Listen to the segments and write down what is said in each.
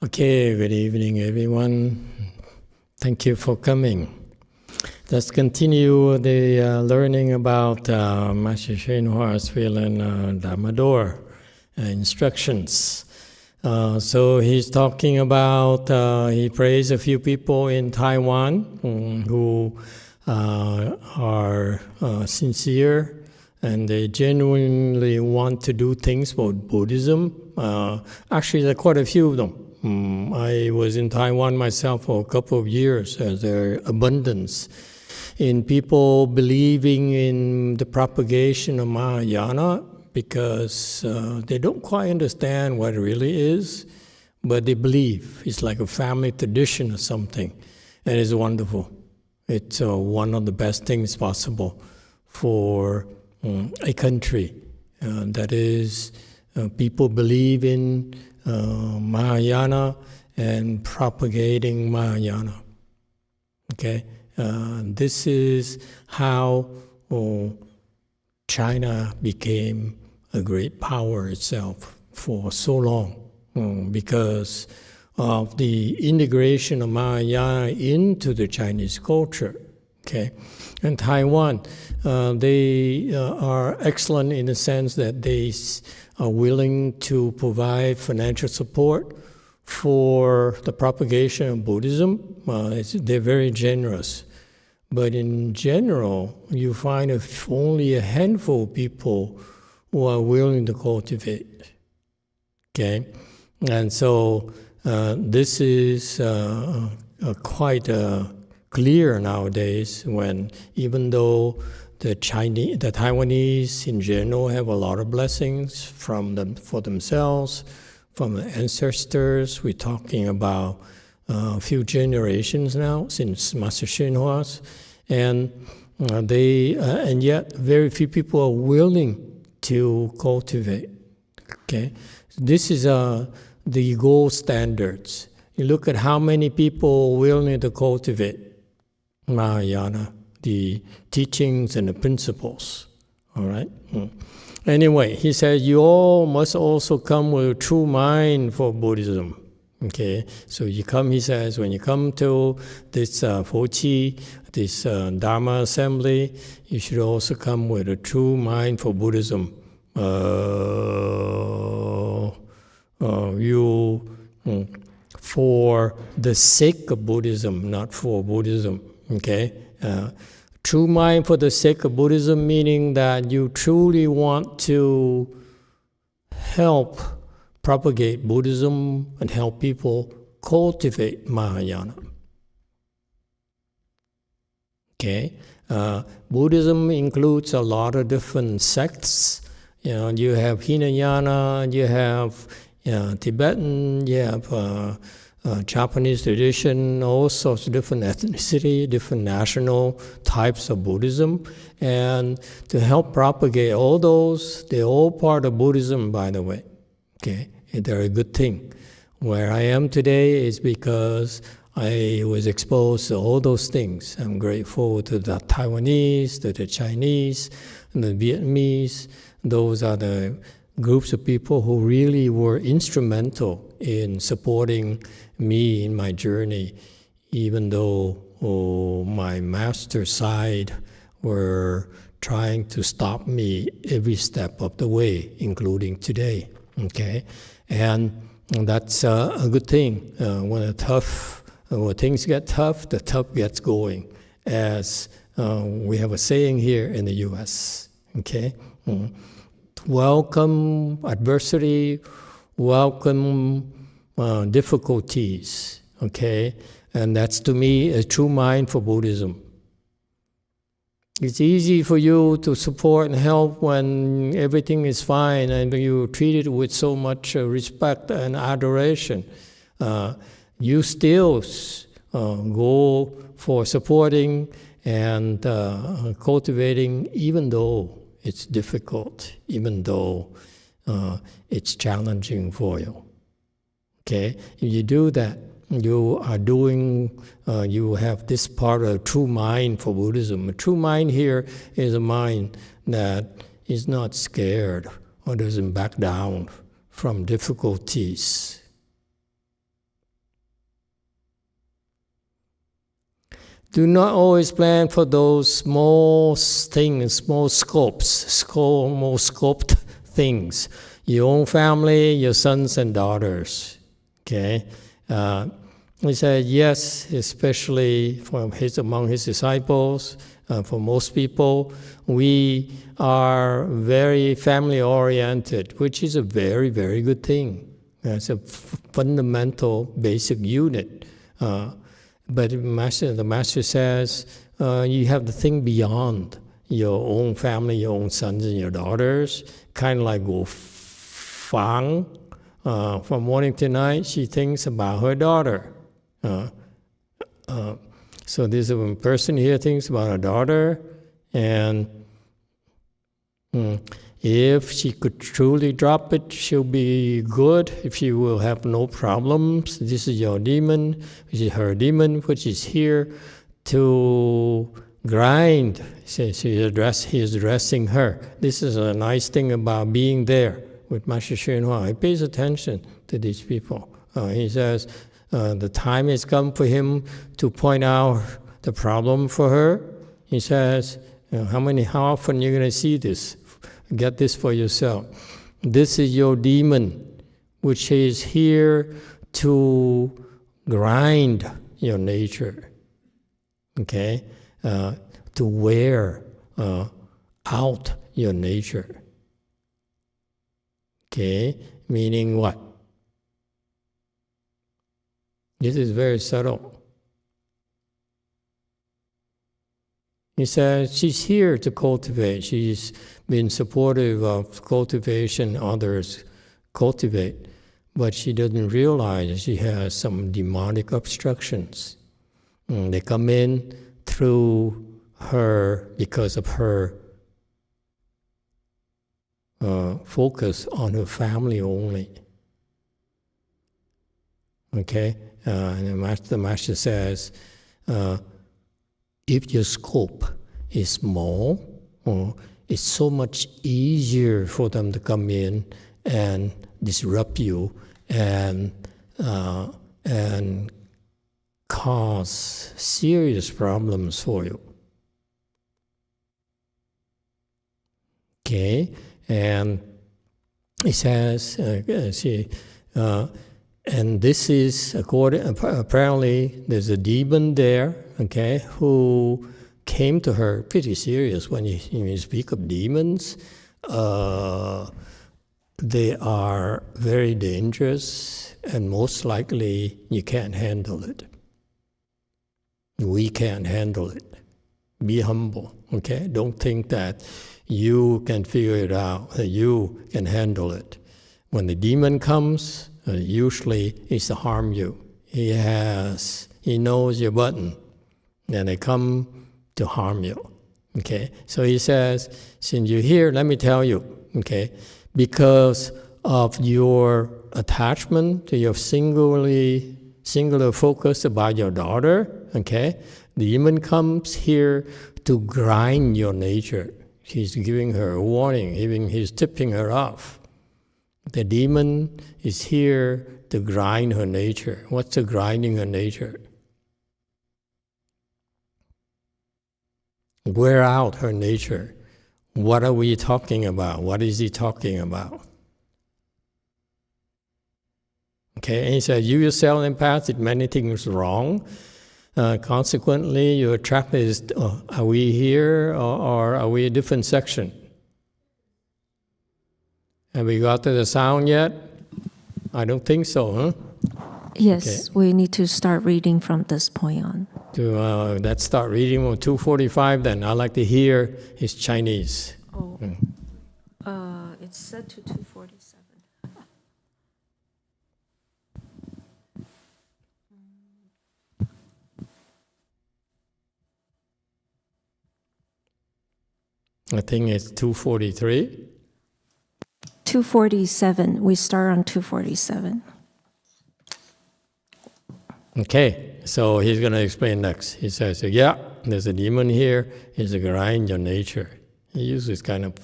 Okay, good evening, everyone. Thank you for coming. Let's continue the learning about Master YongHua's Dharma door instructions. So he's talking about, he praised a few people in Taiwan who are sincere and they genuinely want to do things for Buddhism. Actually, there are quite a few of them. I was in Taiwan myself for a couple of years. There's abundance in people believing in the propagation of Mahayana because they don't quite understand what it really is, but they believe. It's like a family tradition or something, and it's wonderful. It's one of the best things possible for a country. That is, people believe in Mahayana and propagating Mahayana. Okay, this is how China became a great power itself for so long, because of the integration of Mahayana into the Chinese culture. Okay, and Taiwan, they are excellent in the sense that they are willing to provide financial support for the propagation of Buddhism. They're very generous. But in general, you find only a handful of people who are willing to cultivate. Okay? And so this is quite clear nowadays, when even though the Taiwanese in general have a lot of blessings from them for themselves, from the ancestors. We're talking about a few generations now since Master YongHua's, and yet very few people are willing to cultivate. Okay, this is the gold standards. You look at how many people are willing to cultivate Mahayana, the teachings and the principles. All right? Anyway, he said, you all must also come with a true mind for Buddhism. Okay? So you come, he says, when you come to this Fochi, this Dharma assembly, you should also come with a true mind for Buddhism. For the sake of Buddhism, not for Buddhism. Okay? True mind for the sake of Buddhism, meaning that you truly want to help propagate Buddhism and help people cultivate Mahayana. Okay? Buddhism includes a lot of different sects. You have Hinayana, you have Tibetan, you have Japanese tradition, all sorts of different ethnicity, different national types of Buddhism. And to help propagate all those, they're all part of Buddhism, by the way. Okay, they're a good thing. Where I am today is because I was exposed to all those things. I'm grateful to the Taiwanese, to the Chinese, and the Vietnamese. Those are the groups of people who really were instrumental in supporting me in my journey, even though my master side were trying to stop me every step of the way, including today. Okay, and that's a good thing. When things get tough, the tough gets going, as we have a saying here in the U.S. Okay. Welcome adversity, welcome difficulties, okay? And that's, to me, a true mind for Buddhism. It's easy for you to support and help when everything is fine and you treat it with so much respect and adoration. You still go for supporting and cultivating, even though it's difficult, even though it's challenging for you. Okay? If you do that, you are doing, you have this part of true mind for Buddhism. A true mind here is a mind that is not scared or doesn't back down from difficulties. Do not always plan for those small things, small scoped things. Your own family, your sons and daughters. Okay, he said yes, especially among his disciples. For most people, we are very family-oriented, which is a very, very good thing. It's a fundamental, basic unit. But the master says you have to think beyond your own family, your own sons and your daughters. Kind of like Go Fang. From morning to night, she thinks about her daughter. So this one person here thinks about her daughter, and if she could truly drop it, she'll be good. If she will have no problems, this is your demon, which is her demon, which is here to grind. He is addressing her. This is a nice thing about being there with Master YongHua. He pays attention to these people. He says the time has come for him to point out the problem for her. He says, how often are you going to see this? Get this for yourself. This is your demon, which is here to grind your nature, okay? To wear out your nature. Okay, meaning what? This is very subtle. He says she's here to cultivate. She's been supportive of cultivation others cultivate, but she doesn't realize she has some demonic obstructions. They come in through her because of her focus on her family only. Okay? And the master says, if your scope is small, it's so much easier for them to come in and disrupt you and cause serious problems for you. Okay? And it says, and this is apparently there's a demon there, okay, who came to her pretty serious. When you speak of demons, they are very dangerous, and most likely you can't handle it. We can't handle it. Be humble, okay? Don't think that you can figure it out, that you can handle it. When the demon comes, usually it's to harm you. He knows your button, and they come to harm you. Okay? So he says, since you're here, let me tell you, okay, because of your attachment to your singular focus about your daughter, okay, the demon comes here to grind your nature. He's giving her a warning, he's tipping her off. The demon is here to grind her nature. What's the grinding her nature? Wear out her nature. What are we talking about? What is he talking about? Okay, and he said, you yourself in the past did many things wrong. Consequently, your trap is, are we here or are we a different section? Have we got to the sound yet? I don't think so, huh? Yes, okay. We need to start reading from this point on. Let's start reading from 245 then. I'd like to hear his Chinese. Oh, it's set to 247. I think it's 243. 247. We start on 247. Okay, so he's going to explain next. He says, yeah, there's a demon here. He's a grind your nature. He uses kind of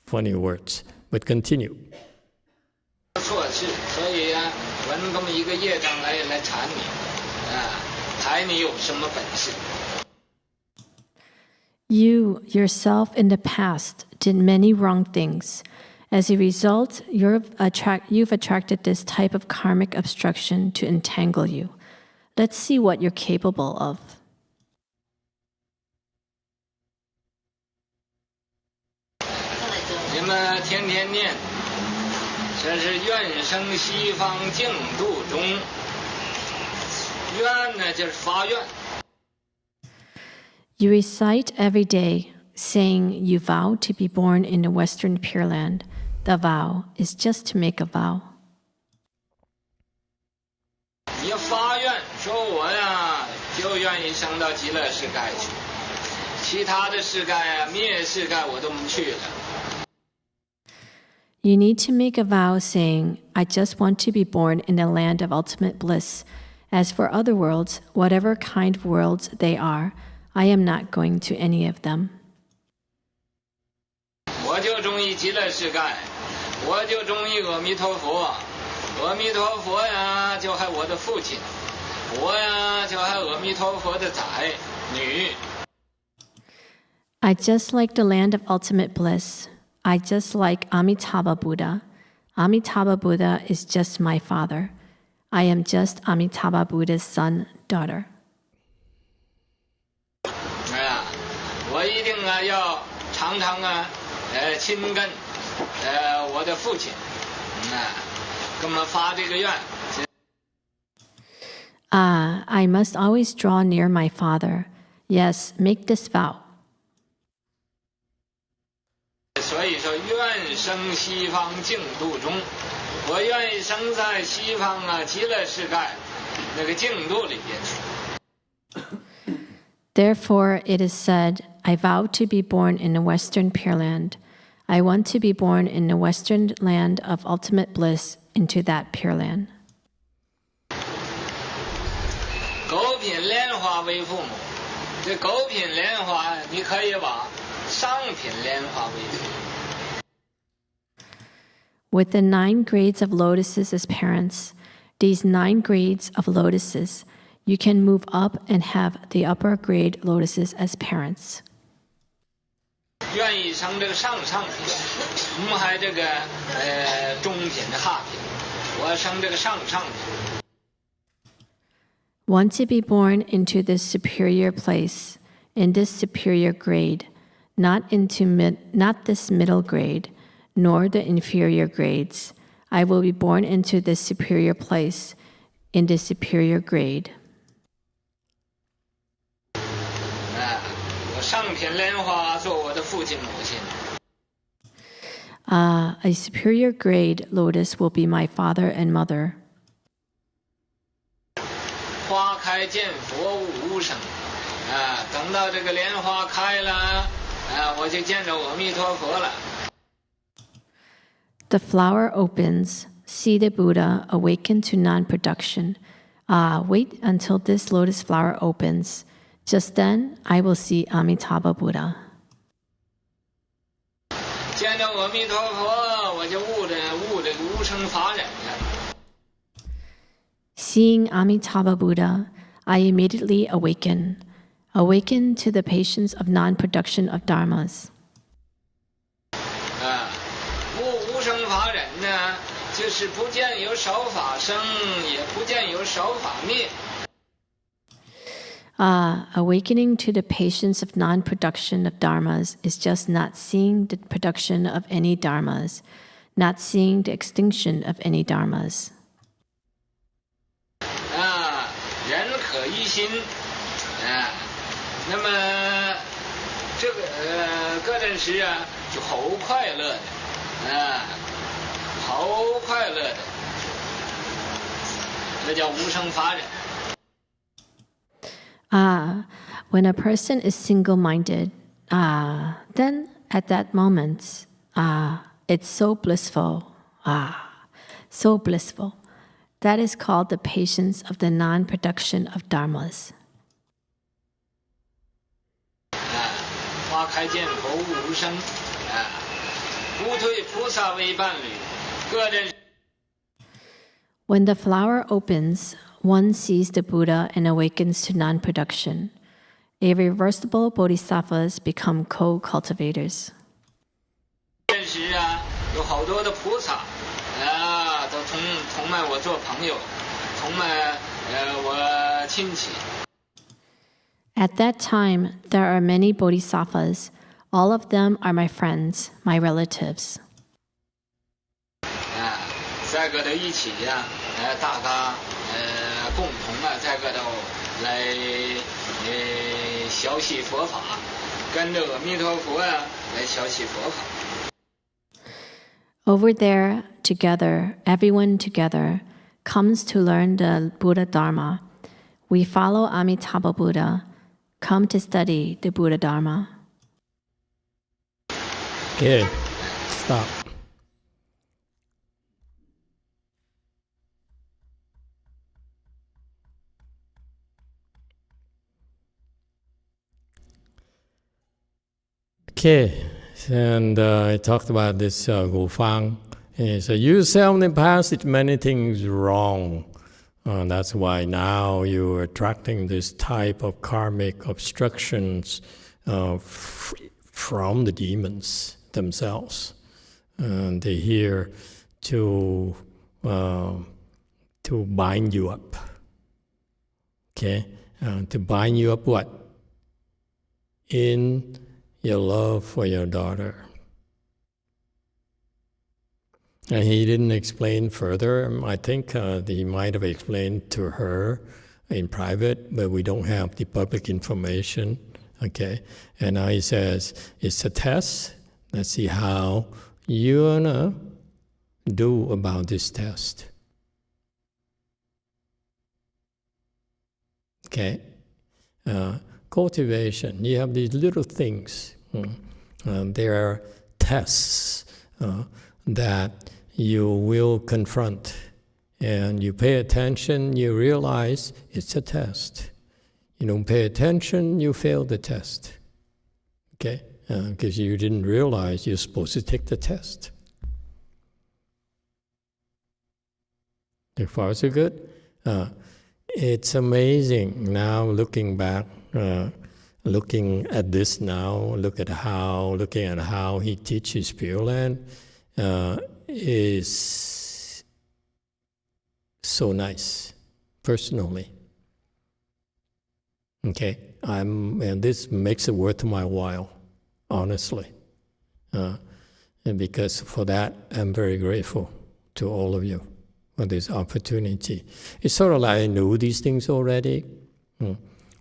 funny words, but continue. 错事，所以啊，闻这么一个业障来缠你，啊，抬你有什么本事？ You, yourself, in the past, did many wrong things. As a result, you've attracted this type of karmic obstruction to entangle you. Let's see what you're capable of. 你们天天念，这是愿生西方净土中。愿呢，就是发愿。 You recite every day, saying you vow to be born in the Western Pure Land. The vow is just to make a vow. 你要发愿说我呀，就愿意升到极乐世界去，其他的世界啊、灭世界我都不去了。 You need to make a vow saying, I just want to be born in the land of ultimate bliss. As for other worlds, whatever kind of worlds they are, I am not going to any of them. 我就中意极乐世界，我就中意阿弥陀佛，阿弥陀佛呀，就还我的父亲，我呀就还阿弥陀佛的仔女。 I just like the land of ultimate bliss. I just like Amitabha Buddha. Amitabha Buddha is just my father. I am just Amitabha Buddha's son, daughter. 我一定啊要常常啊，亲近我的父亲，跟我们发这个愿。I must always draw near my father. Yes, make this vow. 所以说，愿生西方净土中，我愿意生在西方啊极乐世界那个净土里边去。 Therefore, it is said, I vow to be born in the Western Pure Land. I want to be born in the Western land of ultimate bliss into that Pure Land. 九品莲花为父母，这九品莲花你可以把上品莲花为父母。 With the 9 grades of lotuses as parents, these 9 grades of lotuses, you can move up and have the upper grade lotuses as parents. 愿意生这个上品，不还这个中品的下品，我生这个上品。 Want to be born into this superior place, in this superior grade, not this middle grade, nor the inferior grades. I will be born into this superior place, in this superior grade. 我上品莲花做我的父亲母亲。 A superior grade lotus will be my father and mother. 花开见佛无声，等到这个莲花开了，我就见着阿弥陀佛了。 The flower opens, see the Buddha, awaken to non-production. Wait until this lotus flower opens. Just then, I will see Amitabha Buddha. 见着阿弥陀佛，我就悟这个无生法忍了。 Seeing Amitabha Buddha, I immediately awaken to the patience of non-production of dharmas. 无生法忍呢，就是不见有少法生，也不见有少法灭。 Awakening to the patience of non-production of dharmas is just not seeing the production of any dharmas, not seeing the extinction of any dharmas. 人可一心，那么这个个人时啊，就好快乐的，好快乐的，这叫无生法忍。 When a person is single-minded, then at that moment, it's so blissful, so blissful. That is called the patience of the non-production of dharmas. 花开见佛无生，不退菩萨为伴侣，个人。 When the flower opens, one sees the Buddha and awakens to non-production. irreversible bodhisattvas become co-cultivators. 现实啊，有好多的菩萨啊，都崇拜我做朋友，崇拜我亲戚。 At that time, there are many bodhisattvas. All of them are my friends, my relatives. 啊，在个头一起呀，大家共同啊，在个头来学习佛法，跟着阿弥陀佛呀来学习佛法。 Over there, together, everyone together, comes to learn the Buddha Dharma. We follow Amitabha Buddha, come to study the Buddha Dharma. Okay, stop. Okay, and I talked about this Gu Fang. He said, you yourself in the past did many things wrong. That's why now you're attracting this type of karmic obstructions from the demons themselves. And they're here to bind you up. Okay? To bind you up what? In your love for your daughter. And he didn't explain further. I think he might have explained to her in private, but we don't have the public information. Okay? And now he says, it's a test. Let's see how you're gonna do about this test. Okay? Cultivation. You have these little things. There are tests that you will confront. And you pay attention, you realize it's a test. You don't pay attention, you fail the test. Okay? Because you didn't realize you're supposed to take the test. So far, so good? It's amazing now looking back, looking at this now, looking at how he teaches Pure Land is so nice, personally. Okay, and this makes it worth my while, honestly. And because for that, I'm very grateful to all of you for this opportunity. It's sort of like I knew these things already,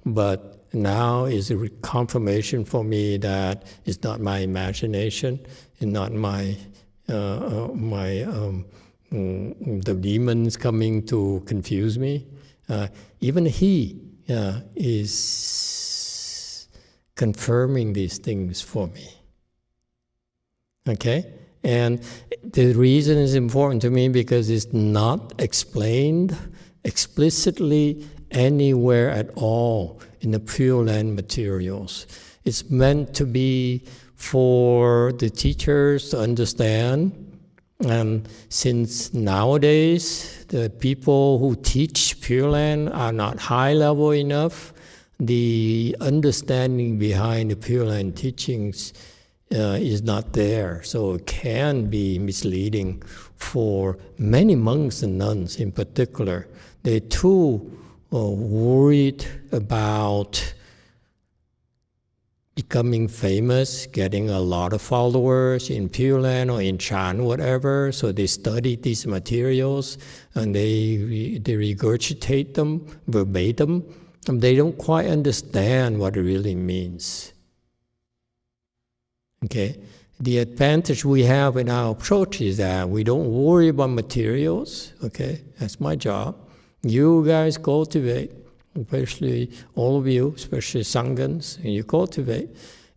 but now is a confirmation for me that it's not my imagination, it's not the demons coming to confuse me. Even he is confirming these things for me. Okay? And the reason is important to me because it's not explained explicitly anywhere at all in the Pure Land materials. It's meant to be for the teachers to understand. And since nowadays the people who teach Pure Land are not high level enough, the understanding behind the Pure Land teachings is not there. So it can be misleading for many monks and nuns in particular. They're too worried about becoming famous, getting a lot of followers in Pure Land or in Chan, whatever. So they study these materials and they regurgitate them verbatim. And they don't quite understand what it really means. Okay? The advantage we have in our approach is that we don't worry about materials. Okay? That's my job. You guys cultivate. Especially all of you, especially Sanghans, and you cultivate.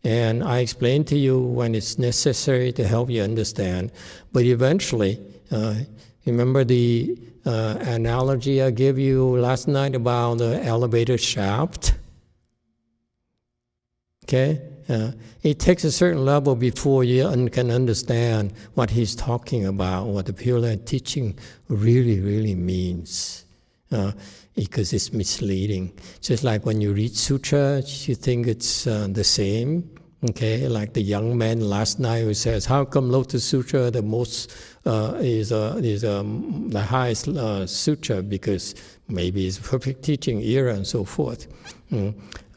And I explain to you when it's necessary to help you understand. But eventually, remember the analogy I gave you last night about the elevator shaft? Okay? It takes a certain level before you can understand what he's talking about, what the Pure Land teaching really, really means. because it's misleading. Just like when you read sutra, you think it's the same. Okay, like the young man last night who says, "How come Lotus Sutra the most is the highest sutra? Because maybe it's perfect teaching era and so forth.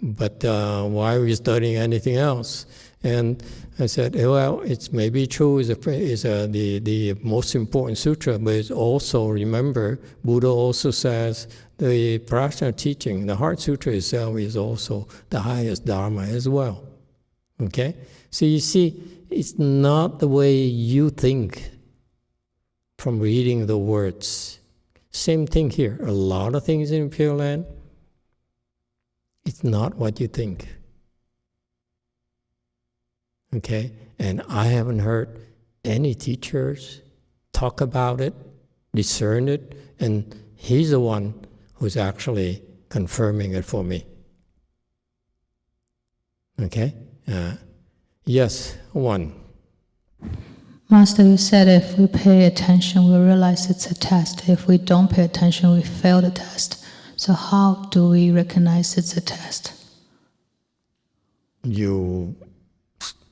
But why are we studying anything else?" And I said, well, it's maybe true. Is the most important sutra, but it's also, remember, Buddha also says the Prajna teaching, the Heart Sutra itself, is also the highest Dharma as well. Okay? So you see, it's not the way you think from reading the words. Same thing here. A lot of things in Pure Land, it's not what you think. Okay? And I haven't heard any teachers talk about it, discern it, and he's the one who's actually confirming it for me. Okay? Yes, one. Master, you said if we pay attention, we realize it's a test. If we don't pay attention, we fail the test. So how do we recognize it's a test?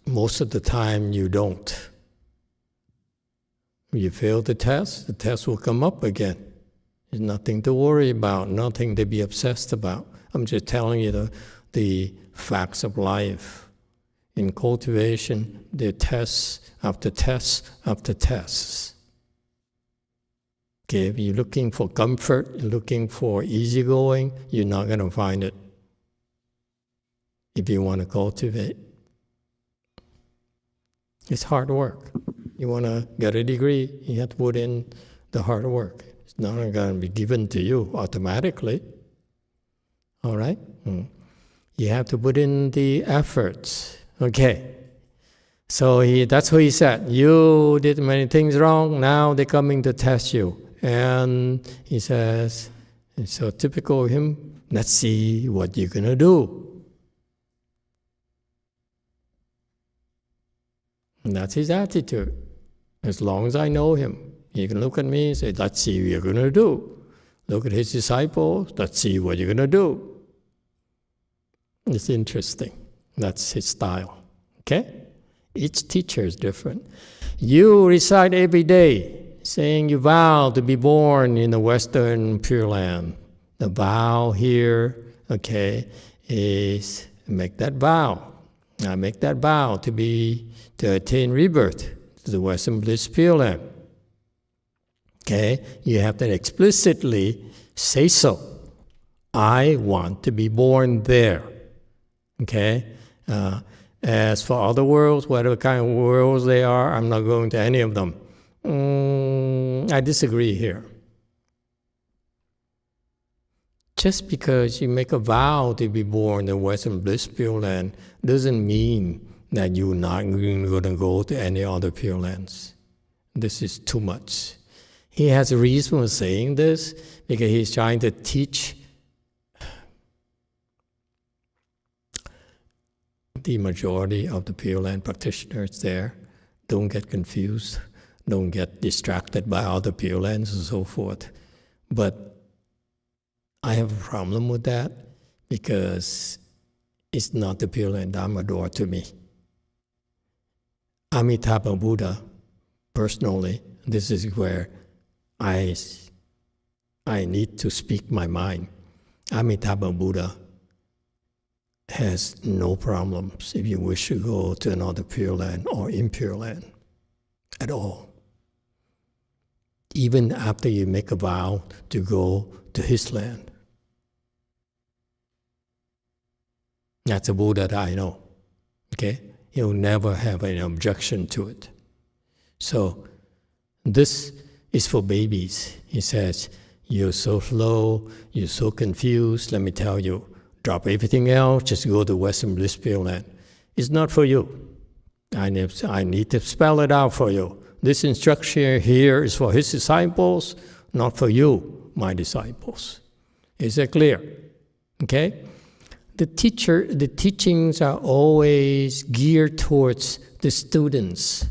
Most of the time you don't. You fail the test will come up again. There's nothing to worry about, nothing to be obsessed about. I'm just telling you the facts of life. In cultivation, there are tests after tests after tests. Okay, if you're looking for comfort, you're looking for easygoing, you're not going to find it if you want to cultivate. It's hard work. You want to get a degree, you have to put in the hard work. It's not going to be given to you automatically. All right? You have to put in the efforts. Okay. So that's what he said. You did many things wrong, now they're coming to test you. And he says, it's so typical of him, let's see what you're going to do. And that's his attitude. As long as I know him, he can look at me and say, let's see what you're going to do. Look at his disciples, let's see what you're going to do. It's interesting. That's his style. Okay? Each teacher is different. You recite every day, saying you vow to be born in the Western Pure Land. The vow here, okay, is make that vow. I make that vow to attain rebirth to the Western Bliss Pure Land. Okay? You have to explicitly say so. I want to be born there. Okay? As for other worlds, whatever kind of worlds they are, I'm not going to any of them. I disagree here. Just because you make a vow to be born in the Western Bliss Pure Land doesn't mean that you're not going to go to any other Pure Lands. This is too much. He has a reason for saying this because he's trying to teach the majority of the Pure Land practitioners there. Don't get confused. Don't get distracted by other Pure Lands and so forth. But I have a problem with that because it's not the Pure Land Dharma door to me. Amitabha Buddha, personally, this is where I need to speak my mind. Amitabha Buddha has no problems if you wish to go to another Pure Land or impure land at all. Even after you make a vow to go to his land. That's a Buddha that I know. Okay? He'll never have an objection to it. So, this is for babies. He says, you're so slow, you're so confused, let me tell you, drop everything else, just go to Western Bliss Pure Land. It's not for you. I need to spell it out for you. This instruction here is for his disciples, not for you, my disciples. Is that clear? Okay? The teachings are always geared towards the students.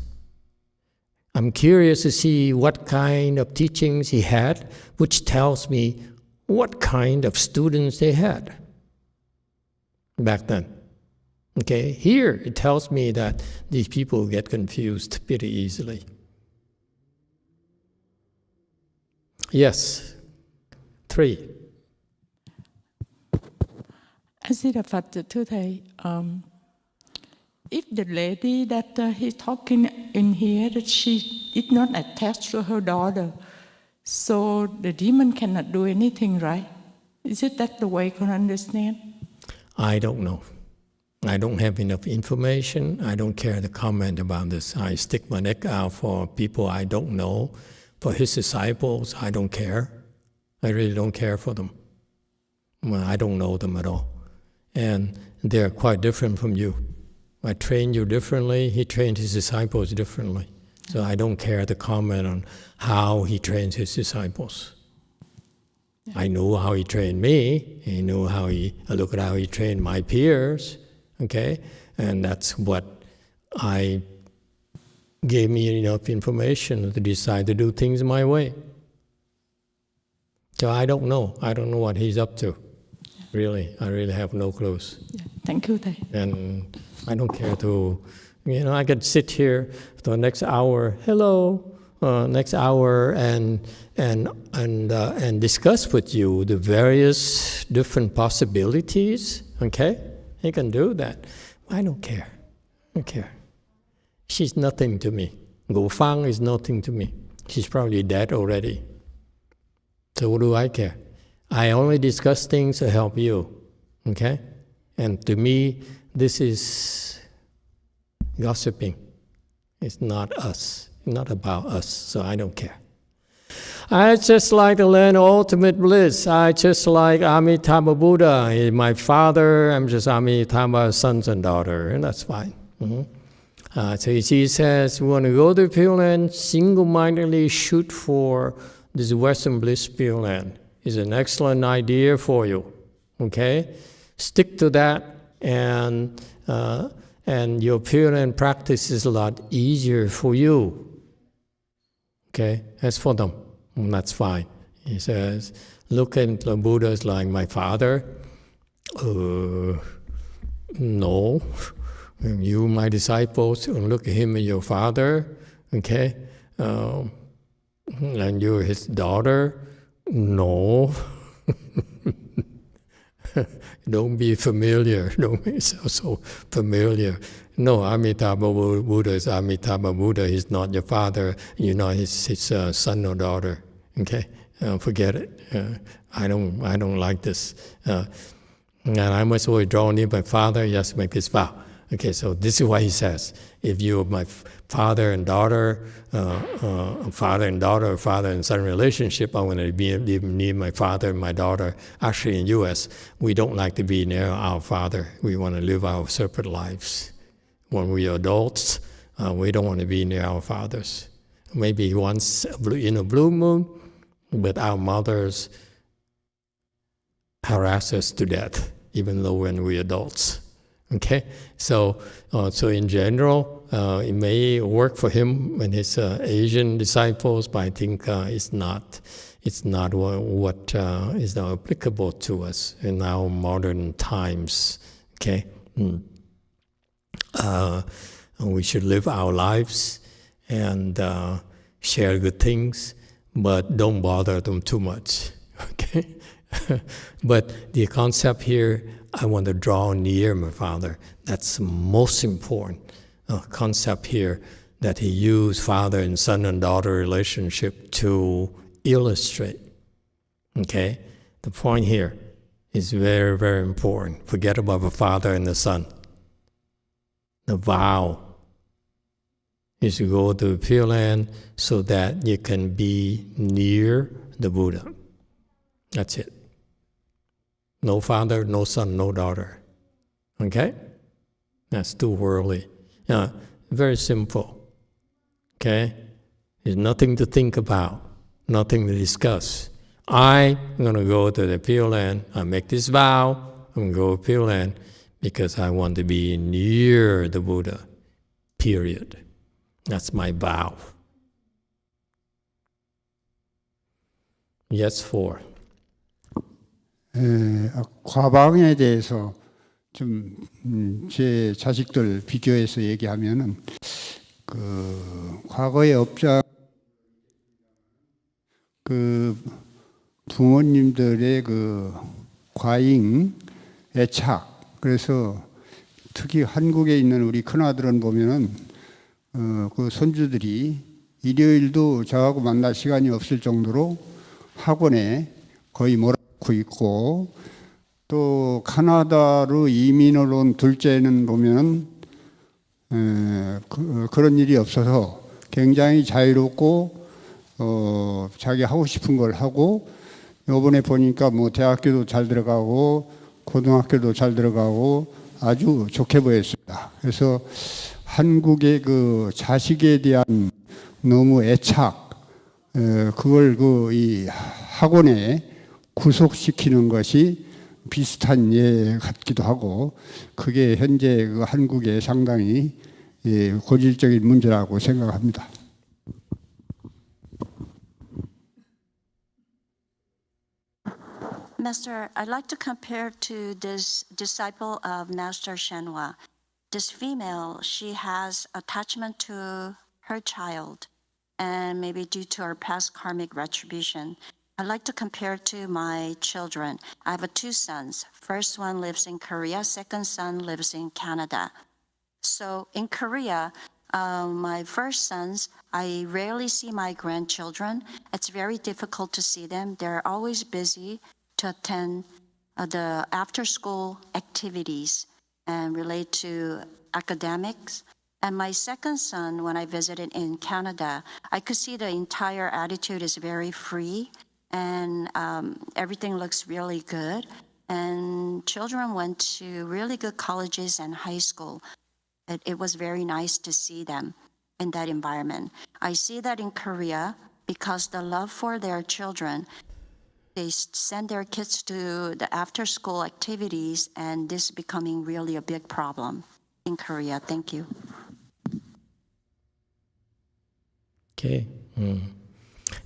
I'm curious to see what kind of teachings he had, which tells me what kind of students they had back then. Okay, here it tells me that these people get confused pretty easily. Yes, 3. I see the Phật thưa thầy. If the lady that he's talking in here, that she is not attached to her daughter, so the demon cannot do anything, right? Is it that the way you can understand? I don't know. I don't have enough information. I don't care to comment about this. I stick my neck out for people I don't know. For his disciples, I don't care. I really don't care for them. Well, I don't know them at all. And they're quite different from you. I train you differently. He trained his disciples differently. So I don't care to comment on how he trains his disciples. Yeah. I know how he trained me. I know how look at how he trained my peers. Okay? And that's what gave me enough information to decide to do things my way. So I don't know. I don't know what he's up to. Really, I really have no clues. Yeah. Thank you, thầy. And I don't care to, I could sit here for the next hour. Hello, next hour, and discuss with you the various different possibilities. Okay, he can do that. I don't care. I don't care. She's nothing to me. Gu Fang is nothing to me. She's probably dead already. So what do I care? I only discuss things to help you. Okay? And to me, this is gossiping. It's not us. Not about us. So I don't care. I just like to learn ultimate bliss. I just like Amitabha Buddha. He's my father. I'm just Amitabha's sons and daughter. And that's fine. So he says, we want to go to Pure Land, single-mindedly shoot for this Western Bliss Pure Land. It's an excellent idea for you. Okay? Stick to that, and your Pure Land practice is a lot easier for you. Okay? As for them, that's fine. He says, look at the Buddha as like my father. No. You, my disciples, look at him as your father. Okay? And you're his daughter. No. Don't be familiar. Don't be so familiar. No, Amitabha Buddha is Amitabha Buddha. He's not your father. You're not his son or daughter. Okay, forget it. I don't like this. And I must withdraw near my father. Yes, make this vow. Okay, so this is what he says. If you're my father and daughter, father and son relationship, I'm going to be near my father and my daughter. Actually, in U.S., we don't like to be near our father. We want to live our separate lives. When we are adults, we don't want to be near our fathers. Maybe once in a blue moon, but our mothers harass us to death, even though when we're adults. Okay, so in general, it may work for him and his Asian disciples, but I think it's not what is now applicable to us in our modern times. Okay, we should live our lives and share good things, but don't bother them too much. Okay, but the concept here, I want to draw near my father. That's the most important concept here, that he used father and son and daughter relationship to illustrate. Okay? The point here is very, very important. Forget about the father and the son. The vow is to go to the Pure Land so that you can be near the Buddha. That's it. No father, no son, no daughter. Okay? That's too worldly. Very simple. Okay? There's nothing to think about, nothing to discuss. I'm going to go to the Pure Land. I make this vow. I'm going to go to Pure Land because I want to be near the Buddha. Period. That's my vow. Yes, 4. 과방에 대해서 좀 제 자식들 비교해서 얘기하면은 과거의 업장 부모님들의 과잉 애착, 그래서 특히 한국에 있는 우리 큰아들은 보면은 손주들이 일요일도 저하고 만날 시간이 없을 정도로 학원에 거의 몰아넣고 있고, 또 캐나다로 이민을 온 둘째는 보면은 그런 일이 없어서 굉장히 자유롭고 자기 하고 싶은 걸 하고, 이번에 보니까 뭐 대학교도 잘 들어가고 고등학교도 잘 들어가고 아주 좋게 보였습니다. 그래서 한국의 자식에 대한 너무 애착, 그걸 이 학원에 구속시키는 것이 비슷한 예 같기도 하고, 그게 현재 한국의 상당히 고질적인 문제라고 생각합니다. Master, I'd like to compare to this disciple of Master YongHua. This female, she has attachment to her child, and maybe due to her past karmic retribution. I'd like to compare to my children. I have two sons. First one lives in Korea, second son lives in Canada. So in Korea, my first sons, I rarely see my grandchildren. It's very difficult to see them. They're always busy to attend the after-school activities and relate to academics. And my second son, when I visited in Canada, I could see the entire attitude is very free, and everything looks really good. And children went to really good colleges and high school. It was very nice to see them in that environment. I see that in Korea because the love for their children, they send their kids to the after-school activities, and this is becoming really a big problem in Korea. Thank you. Okay.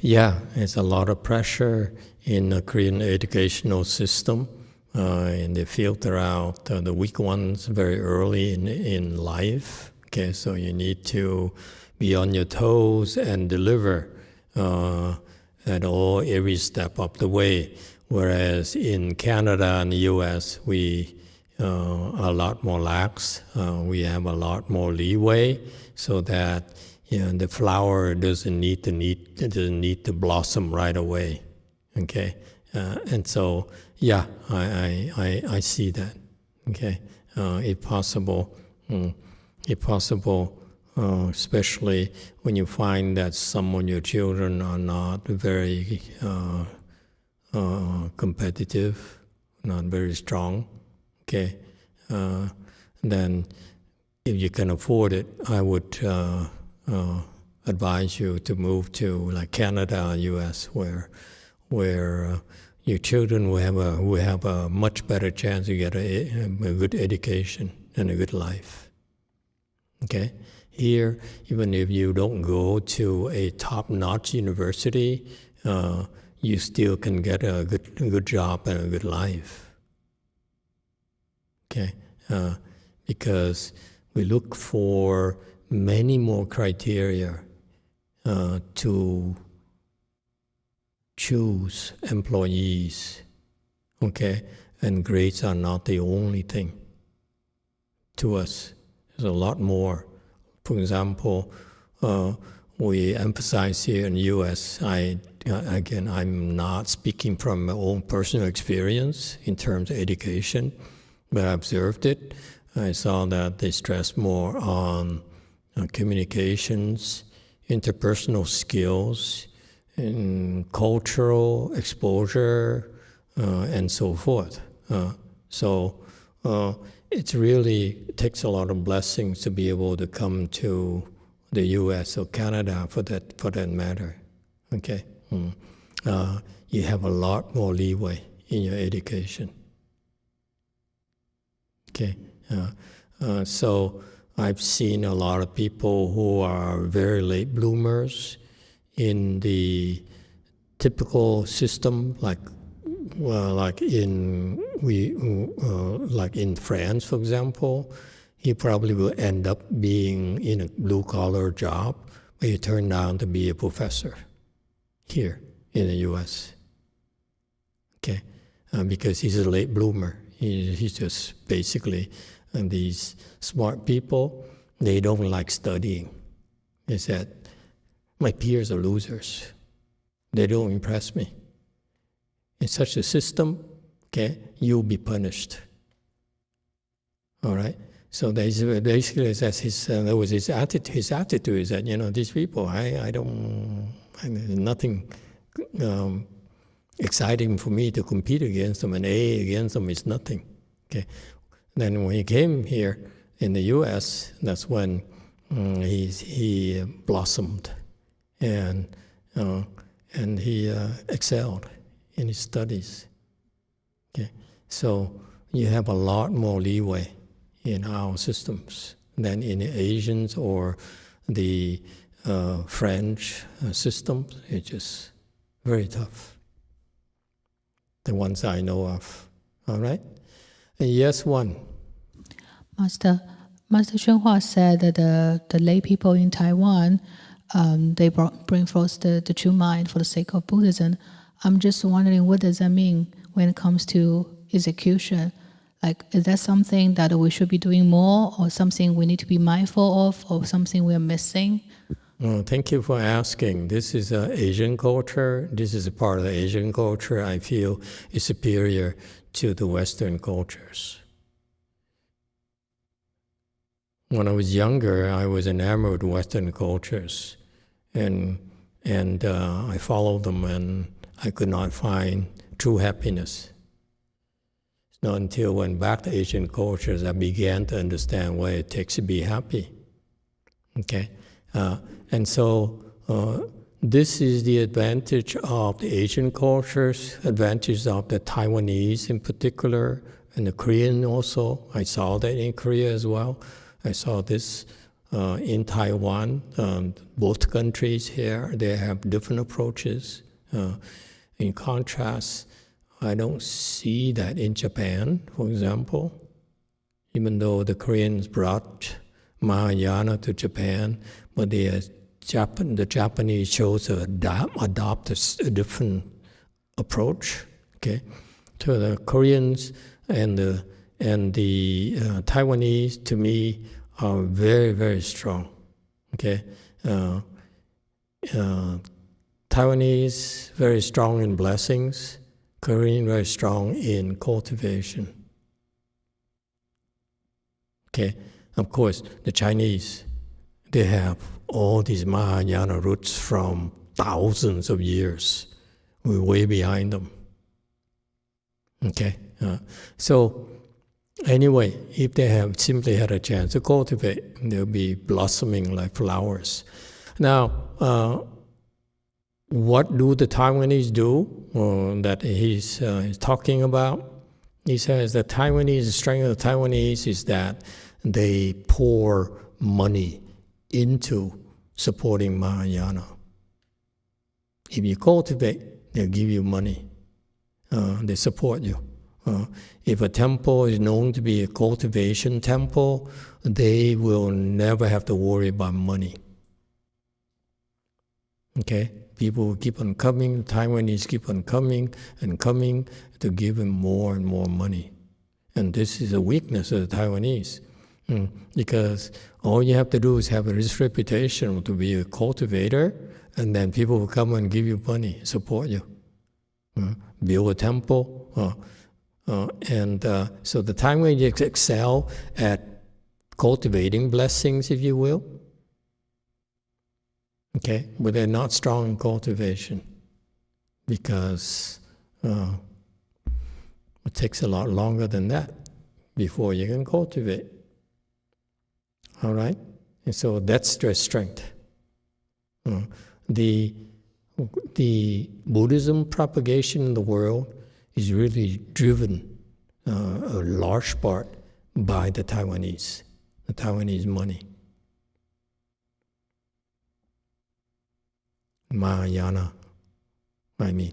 Yeah, there's a lot of pressure in the Korean educational system, and they filter out the weak ones very early in life. Okay, so you need to be on your toes and deliver at every step of the way. Whereas in Canada and the U.S., we are a lot more lax. We have a lot more leeway, so that the flower doesn't need to blossom right away. Okay, and so I see that. Okay, if possible, especially when you find that some of your children are not very competitive, not very strong. Okay, then if you can afford it, I would advise you to move to like Canada or U.S., where your children will have a much better chance to get a good education and a good life. Okay, here, even if you don't go to a top-notch university, you still can get a good job and a good life. Okay, because we look for many more criteria to choose employees, okay? And grades are not the only thing to us. There's a lot more. For example, we emphasize here in the U.S., I'm not speaking from my own personal experience in terms of education, but I observed it. I saw that they stress more on communications, interpersonal skills, and cultural exposure, and so forth. So it takes a lot of blessings to be able to come to the U.S. or Canada for that matter. Okay, you have a lot more leeway in your education. Okay, so I've seen a lot of people who are very late bloomers in the typical system, like well, like in France, for example, he probably will end up being in a blue-collar job, but he turned down to be a professor here in the U.S. Okay, because he's a late bloomer. He's just basically, and these smart people, they don't like studying. They said, my peers are losers. They don't impress me. In such a system, okay, you'll be punished. All right. So basically, that was his attitude. His attitude is that these people, nothing exciting for me to compete against them. An A against them is nothing. Okay. Then when he came here in the U.S., that's when he blossomed, and he excelled in his studies. Okay, so you have a lot more leeway in our systems than in the Asians or the French systems. It's just very tough. The ones I know of. All right? And yes, one. Master YongHua said that the lay people in Taiwan, they bring forth the true mind for the sake of Buddhism. I'm just wondering, what does that mean when it comes to execution? Like, is that something that we should be doing more, or something we need to be mindful of, or something we're missing? Oh, thank you for asking. This is an Asian culture. This is a part of the Asian culture I feel is superior to the Western cultures. When I was younger, I was enamored with Western cultures, and I followed them, and I could not find true happiness. It's not until I went back to Asian cultures I began to understand what it takes to be happy. Okay, and so this is the advantage of the Asian cultures, advantage of the Taiwanese in particular, and the Korean also. I saw that in Korea as well. I saw this in Taiwan. Both countries here, they have different approaches. In contrast, I don't see that in Japan, for example. Even though the Koreans brought Mahayana to Japan, but the Japanese chose to adopt a different approach. Okay, to the Koreans and the Taiwanese, to me, are very, very strong. Okay, Taiwanese very strong in blessings. Korean very strong in cultivation. Okay, of course, the Chinese, they have all these Mahayana roots from thousands of years. We're way behind them. Okay, so anyway, if they have simply had a chance to cultivate, they'll be blossoming like flowers. Now, what do the Taiwanese do that he's talking about? He says the strength of the Taiwanese is that they pour money into supporting Mahayana. If you cultivate, they'll give you money. They support you. If a temple is known to be a cultivation temple, they will never have to worry about money. Okay? People will keep on coming, Taiwanese keep on coming and coming to give them more and more money. And this is a weakness of the Taiwanese. Because all you have to do is have this reputation to be a cultivator, and then people will come and give you money, support you. Build a temple. So the Taiwanese excel at cultivating blessings, if you will. Okay, but they're not strong in cultivation because it takes a lot longer than that before you can cultivate. All right? And so that's their strength. The Buddhism propagation in the world is really driven a large part by the Taiwanese money. Mahayana, I mean.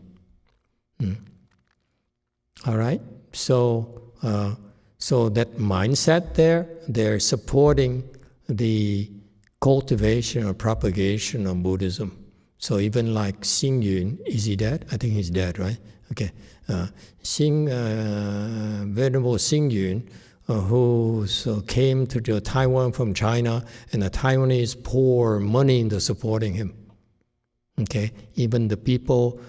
All right? So that mindset there, they're supporting the cultivation or propagation of Buddhism. So even like Xing Yun, is he dead? I think he's dead, right? Okay. Venerable Xing Yun, who came to Taiwan from China, and the Taiwanese pour money into supporting him. Okay, even the people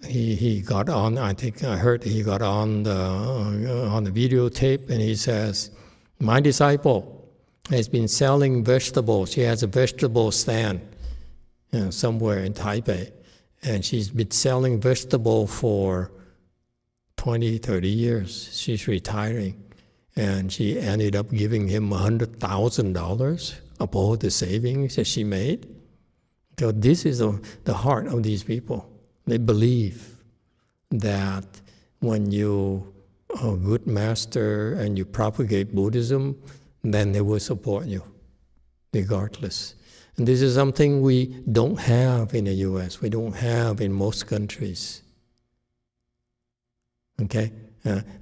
he got on. I think I heard he got on the videotape, and he says, "My disciple has been selling vegetables. She has a vegetable stand, somewhere in Taipei, and she's been selling vegetable for 20, 30 years. She's retiring." And she ended up giving him $100,000 of all the savings that she made. So this is the heart of these people. They believe that when you are a good master and you propagate Buddhism, then they will support you, regardless. And this is something we don't have in the US. We don't have in most countries. Okay?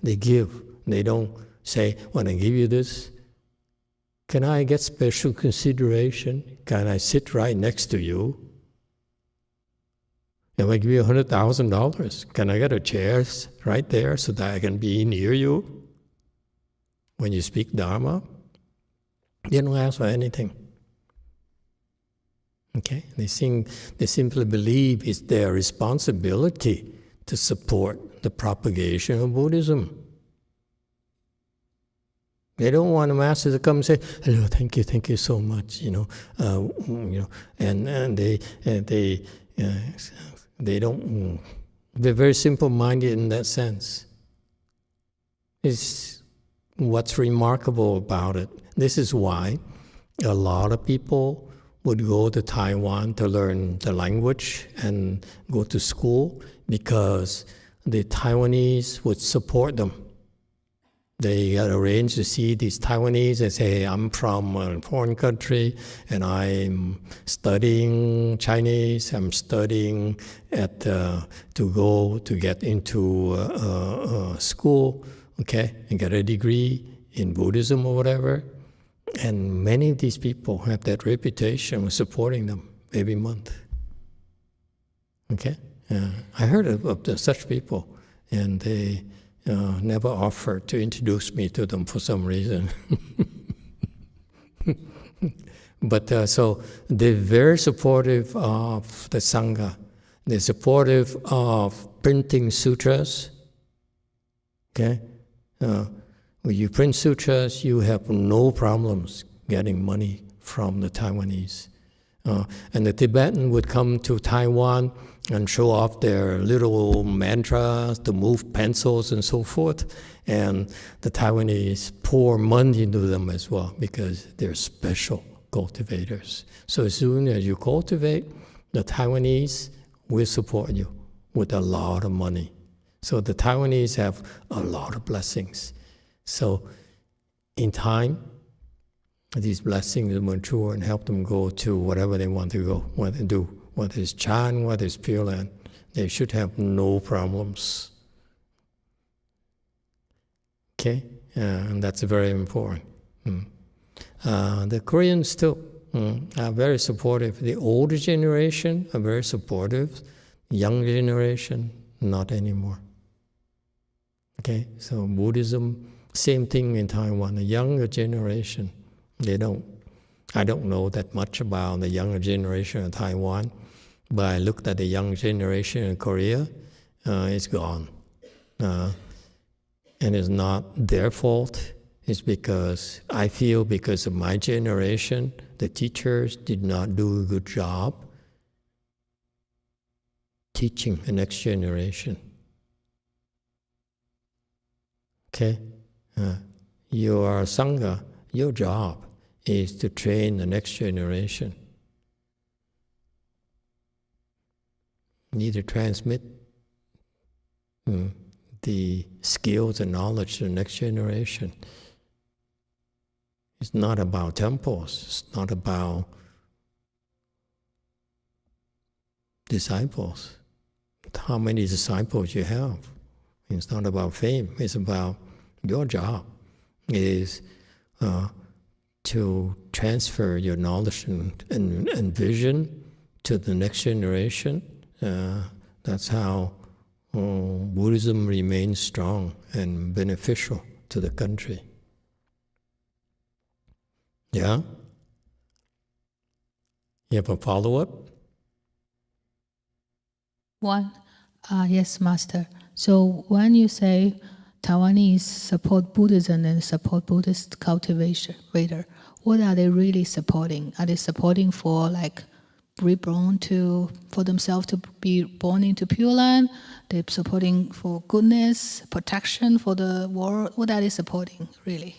They give. They don't say, when I give you this, can I get special consideration? Can I sit right next to you? If I give you $100,000, can I get a chair right there so that I can be near you when you speak Dharma? They don't ask for anything. Okay? They simply believe it's their responsibility to support the propagation of Buddhism. They don't want a master to come and say, "Hello, thank you so much," and they don't. They're very simple-minded in that sense. It's what's remarkable about it. This is why a lot of people would go to Taiwan to learn the language and go to school, because the Taiwanese would support them. They arrange to see these Taiwanese and say, "I'm from a foreign country and I'm studying Chinese. I'm studying to get into school, okay, and get a degree in Buddhism or whatever." And many of these people have that reputation of supporting them every month. Okay, I heard of such people, and they never offered to introduce me to them for some reason. But so they're very supportive of the Sangha. They're supportive of printing sutras. Okay? When you print sutras, you have no problems getting money from the Taiwanese. And the Tibetan would come to Taiwan and show off their little mantras, to move pencils and so forth. And the Taiwanese pour money into them as well, because they're special cultivators. So as soon as you cultivate, the Taiwanese will support you with a lot of money. So the Taiwanese have a lot of blessings. So in time, these blessings will mature and help them go to whatever they want to go, what they do. Whether it's Chan, whether it's Pure Land, they should have no problems. Okay? And that's very important. The Koreans too are very supportive. The older generation are very supportive. Young generation, not anymore. Okay? So Buddhism, same thing in Taiwan. The younger generation, I don't know that much about the younger generation of Taiwan, but I looked at the young generation in Korea, it's gone. And it's not their fault. It's because I feel because of my generation, the teachers did not do a good job teaching the next generation. Okay? You are a Sangha, your job is to train the next generation. You need to transmit the skills and knowledge to the next generation. It's not about temples. It's not about disciples. How many disciples you have? It's not about fame. It's about your job is to transfer your knowledge and vision to the next generation. That's how Buddhism remains strong and beneficial to the country. Yeah? You have a follow-up? One, yes, Master. So when you say Taiwanese support Buddhism and support Buddhist cultivation, what are they really supporting? Are they supporting for like reborn for themselves to be born into Pure Land? They're supporting for goodness, protection for the world? What are they supporting, really?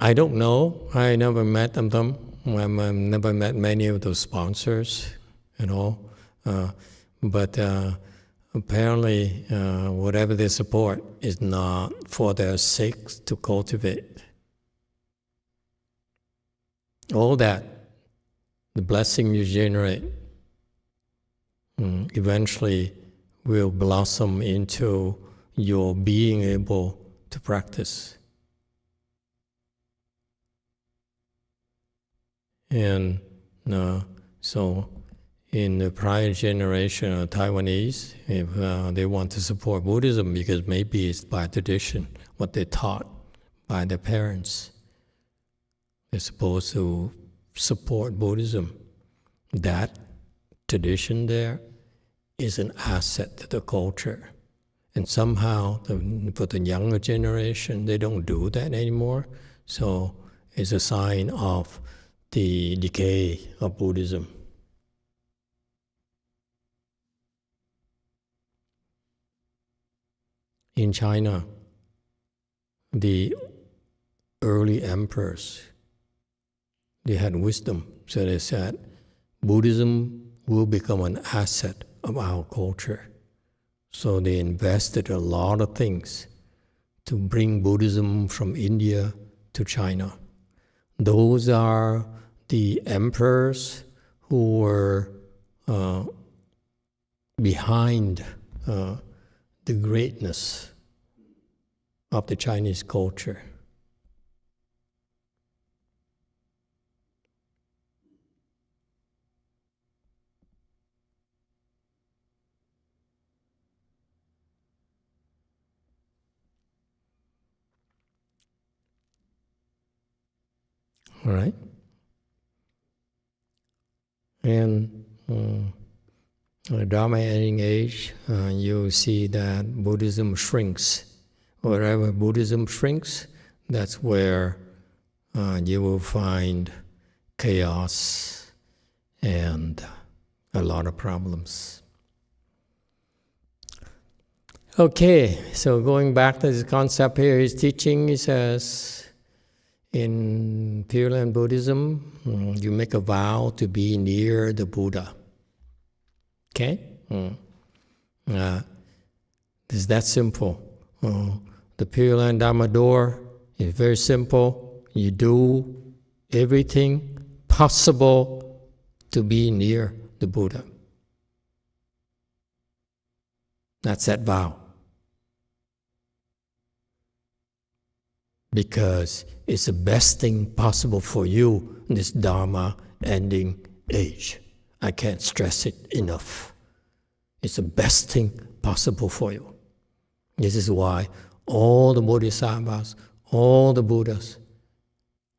I don't know. I never met them. I've never met many of those sponsors, but apparently whatever they support is not for their sake to cultivate. All that, the blessing you generate, eventually will blossom into your being able to practice. And so in the prior generation of Taiwanese, if they want to support Buddhism, because maybe it's by tradition, what they taught by their parents, they're supposed to support Buddhism. That tradition there is an asset to the culture. And somehow, for the younger generation, they don't do that anymore. So it's a sign of the decay of Buddhism. In China, the early emperors, they had wisdom. So they said, Buddhism will become an asset of our culture. So they invested a lot of things to bring Buddhism from India to China. Those are the emperors who were behind the greatness of the Chinese culture. All right? And Dharma ending age, you see that Buddhism shrinks. Wherever Buddhism shrinks, that's where you will find chaos and a lot of problems. Okay, so going back to this concept here, his teaching, he says, in Pure Land Buddhism, you make a vow to be near the Buddha. Okay? It's that simple. The Pure Land Dharma door is very simple. You do everything possible to be near the Buddha. That's that vow. Because it's the best thing possible for you in this Dharma ending age. I can't stress it enough. It's the best thing possible for you. This is why all the Bodhisattvas, all the Buddhas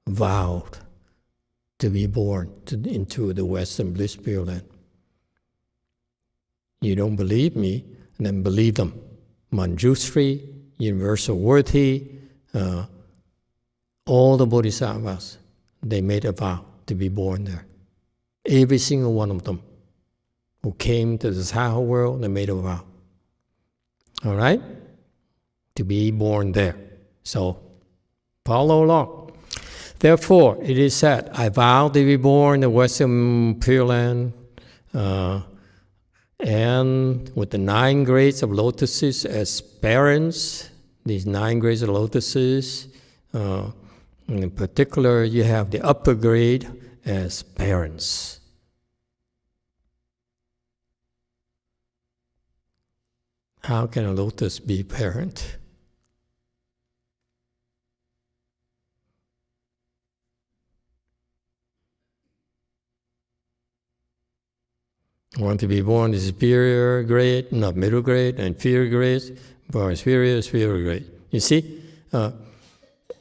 vowed to be born into the Western Bliss Pure Land. You don't believe me, then believe them. Manjushri, Universal Worthy, all the Bodhisattvas, they made a vow to be born there. Every single one of them who came to the Saha world, they made a vow. All right? To be born there. So, follow along. Therefore, it is said, I vow to be born in the Western Pure Land, and with the 9 grades of lotuses as parents, these 9 grades of lotuses, in particular, you have the upper grade as parents. How can a lotus be parent? Want to be born in superior grade, not middle grade, inferior grade, born superior grade. You see,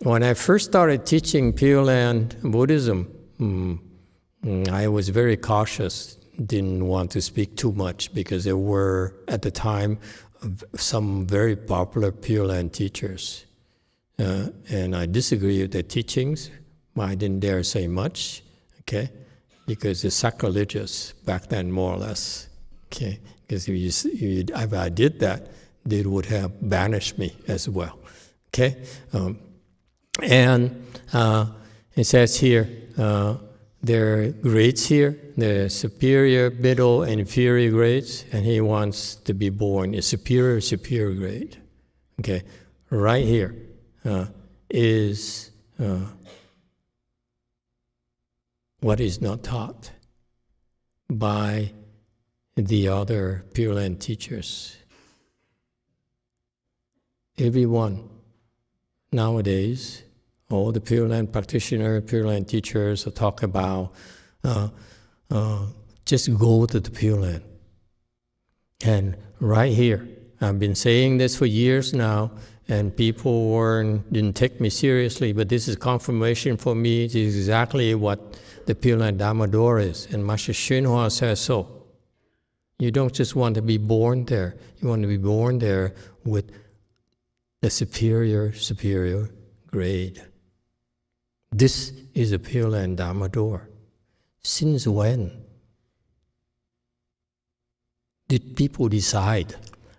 when I first started teaching Pure Land Buddhism, I was very cautious, didn't want to speak too much because there were, at the time, some very popular Pure Land teachers. And I disagree with their teachings, but I didn't dare say much, okay? Because it's sacrilegious back then, more or less, okay? Because if I did that, they would have banished me as well, okay? And it says here, there are grades here, the superior, middle, and inferior grades, and he wants to be born a superior grade, okay? Right here is what is not taught by the other Pure Land teachers. Everyone nowadays, all the Pure Land practitioners, Pure Land teachers talk about just go to the Pure Land. And right here, I've been saying this for years now, and people didn't take me seriously, but this is confirmation for me. It's exactly what the Pure Land Dharma door is, and Master YongHua says so. You don't just want to be born there, you want to be born there with the superior grade. This is a Pure Land Dharma door. Since when did people decide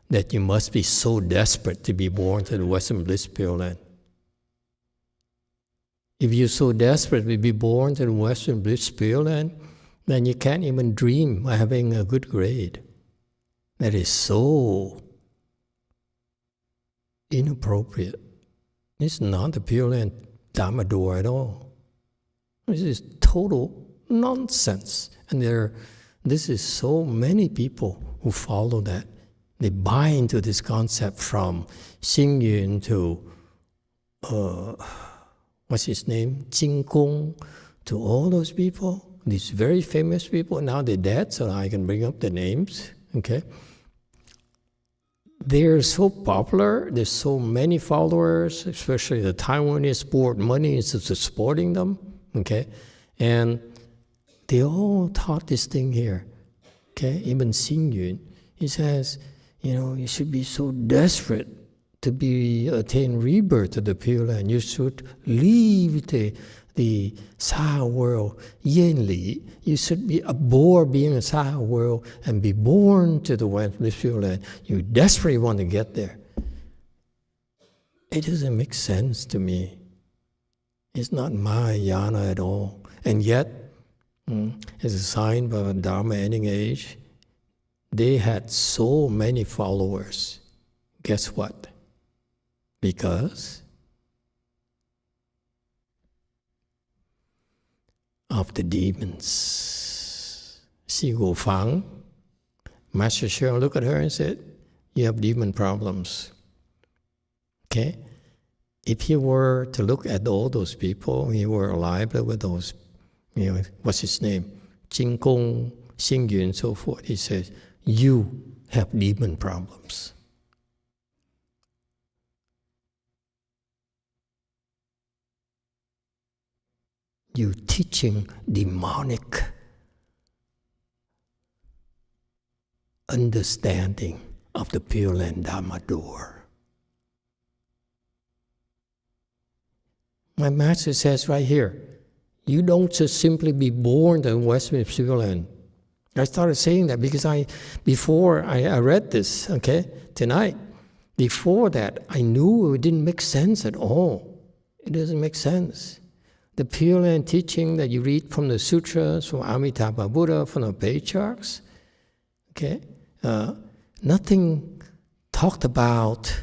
that you must be so desperate to be born to the Western Bliss Pure Land? If you're so desperate to be born to the Western Bliss Pure Land, then you can't even dream of having a good grade. That is so inappropriate. It's not the Pure Land Dharma door at all. This is total nonsense. And this is so many people who follow that. They buy into this concept from Xing Yun to what's his name? Jing Gong, to all those people, these very famous people. Now they're dead, so I can bring up the names, okay? They're so popular, there's so many followers, especially the Taiwanese poured money into supporting them, okay? And they all taught this thing here, okay? Even Xing Yun, he says, you should be so desperate to attain rebirth to the Pure Land. You should leave the Saha world, Yen Li. You should be abhor being a Saha world and be born to the Pure Land. You desperately want to get there. It doesn't make sense to me. It's not Mahayana at all. And yet, as a sign of a Dharma ending age, they had so many followers. Guess what? Because of the demons. Xi Guofang, Master Cheryl looked at her and said, you have demon problems. Okay? If he were to look at all those people, he were alive with those, what's his name? Jing Gong, Xing Yun, and so forth. He says, you have demon problems. You teaching demonic understanding of the Pure Land Dharma door. My master says right here, you don't just simply be born in Western Pure Land. I started saying that because before I read this, okay, tonight, before that, I knew it didn't make sense at all. It doesn't make sense. The Pure Land teaching that you read from the sutras, from Amitabha Buddha, from the patriarchs, okay, nothing talked about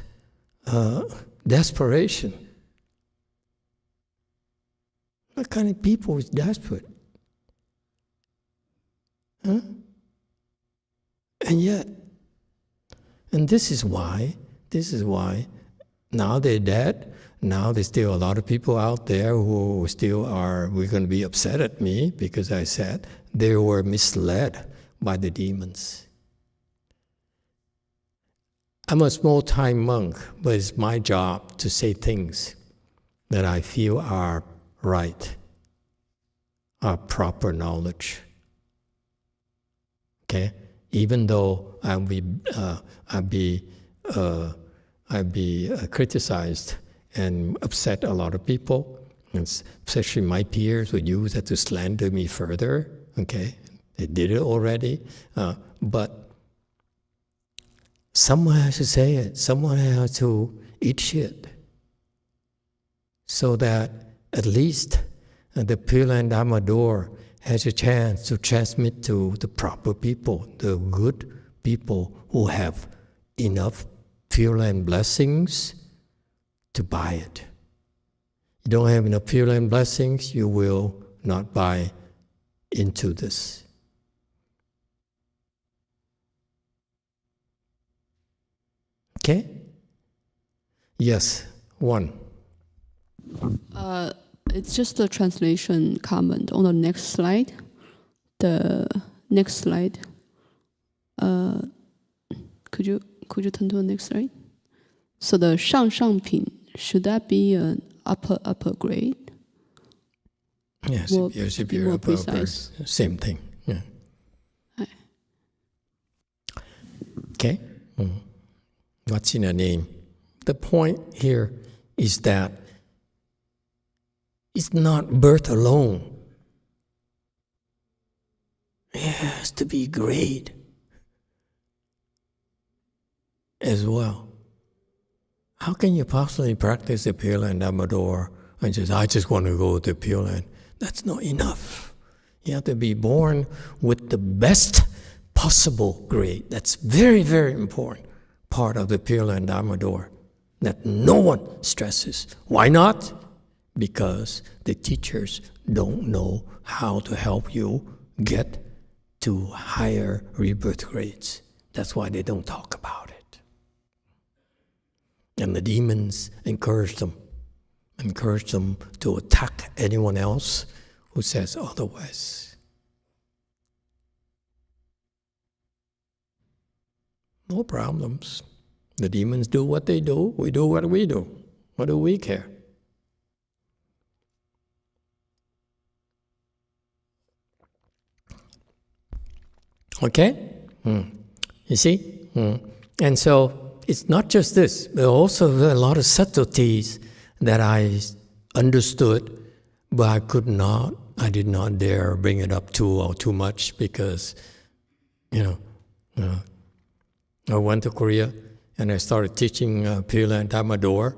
desperation. What kind of people is desperate? Huh? And yet, And this is why, now they're dead. Now there's still a lot of people out there who still we're going to be upset at me because I said they were misled by the demons. I'm a small-time monk, but it's my job to say things that I feel are right, are proper knowledge. Okay? Even though I'd be criticized and upset a lot of people, and especially my peers would use that to slander me further. Okay, they did it already, but someone has to say it. Someone has to eat shit, so that at least the Pure Land Dharma door has a chance to transmit to the proper people, the good people who have enough Pure Land blessings to buy it. You don't have enough Pure Land blessings, you will not buy into this. Okay? Yes, one. It's just a translation comment on the next slide. The next slide. Could you turn to the next slide? So the 上上品, should that be an upper grade? Yes, superior, more upper, precise. same thing. Yeah. Okay. What's in a name? The point here is that it's not birth alone. It has to be grade as well. How can you possibly practice the Pure Land Dharma door and I just want to go to Pure Land? That's not enough. You have to be born with the best possible grade. That's very, very important part of the Pure Land Dharma door that no one stresses. Why not? Because the teachers don't know how to help you get to higher rebirth grades. That's why they don't talk about it. And the demons encourage them to attack anyone else who says otherwise. No problems. The demons do what they do, we do what we do. What do we care? Okay? You see? And so it's not just this, there are also a lot of subtleties that I understood, but I did not dare bring it up too much because, I went to Korea and I started teaching Pure Land Dharma door,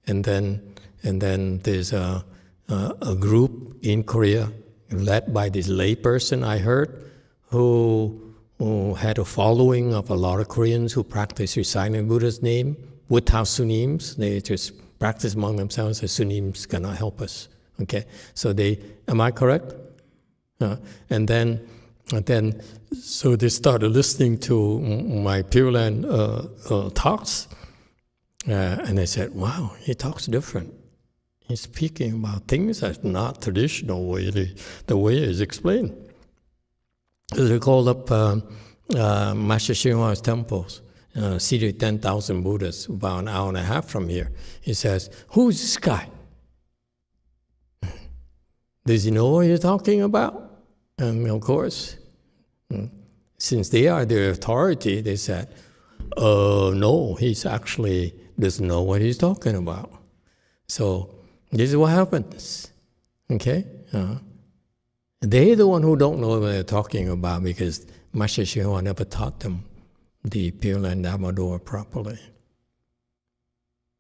and then there's a group in Korea led by this lay person I heard, who had a following of a lot of Koreans who practice reciting Buddha's name without sunims. They just practice among themselves. The sunims cannot help us. Okay, so am I correct? So they started listening to my Pure Land talks, and they said, "Wow, he talks different. He's speaking about things that's not traditional way, the way it's explained." So they called up Master Xinhua's temples, seated 10,000 Buddhas, about an hour and a half from here. He says, "Who's this guy? Does he know what you're talking about?" And of course, since they are the authority, they said, no, he's actually doesn't know what he's talking about. So this is what happens, okay? They're the one who don't know what they're talking about because Master Xinhua never taught them the Pure Land Dharma door properly.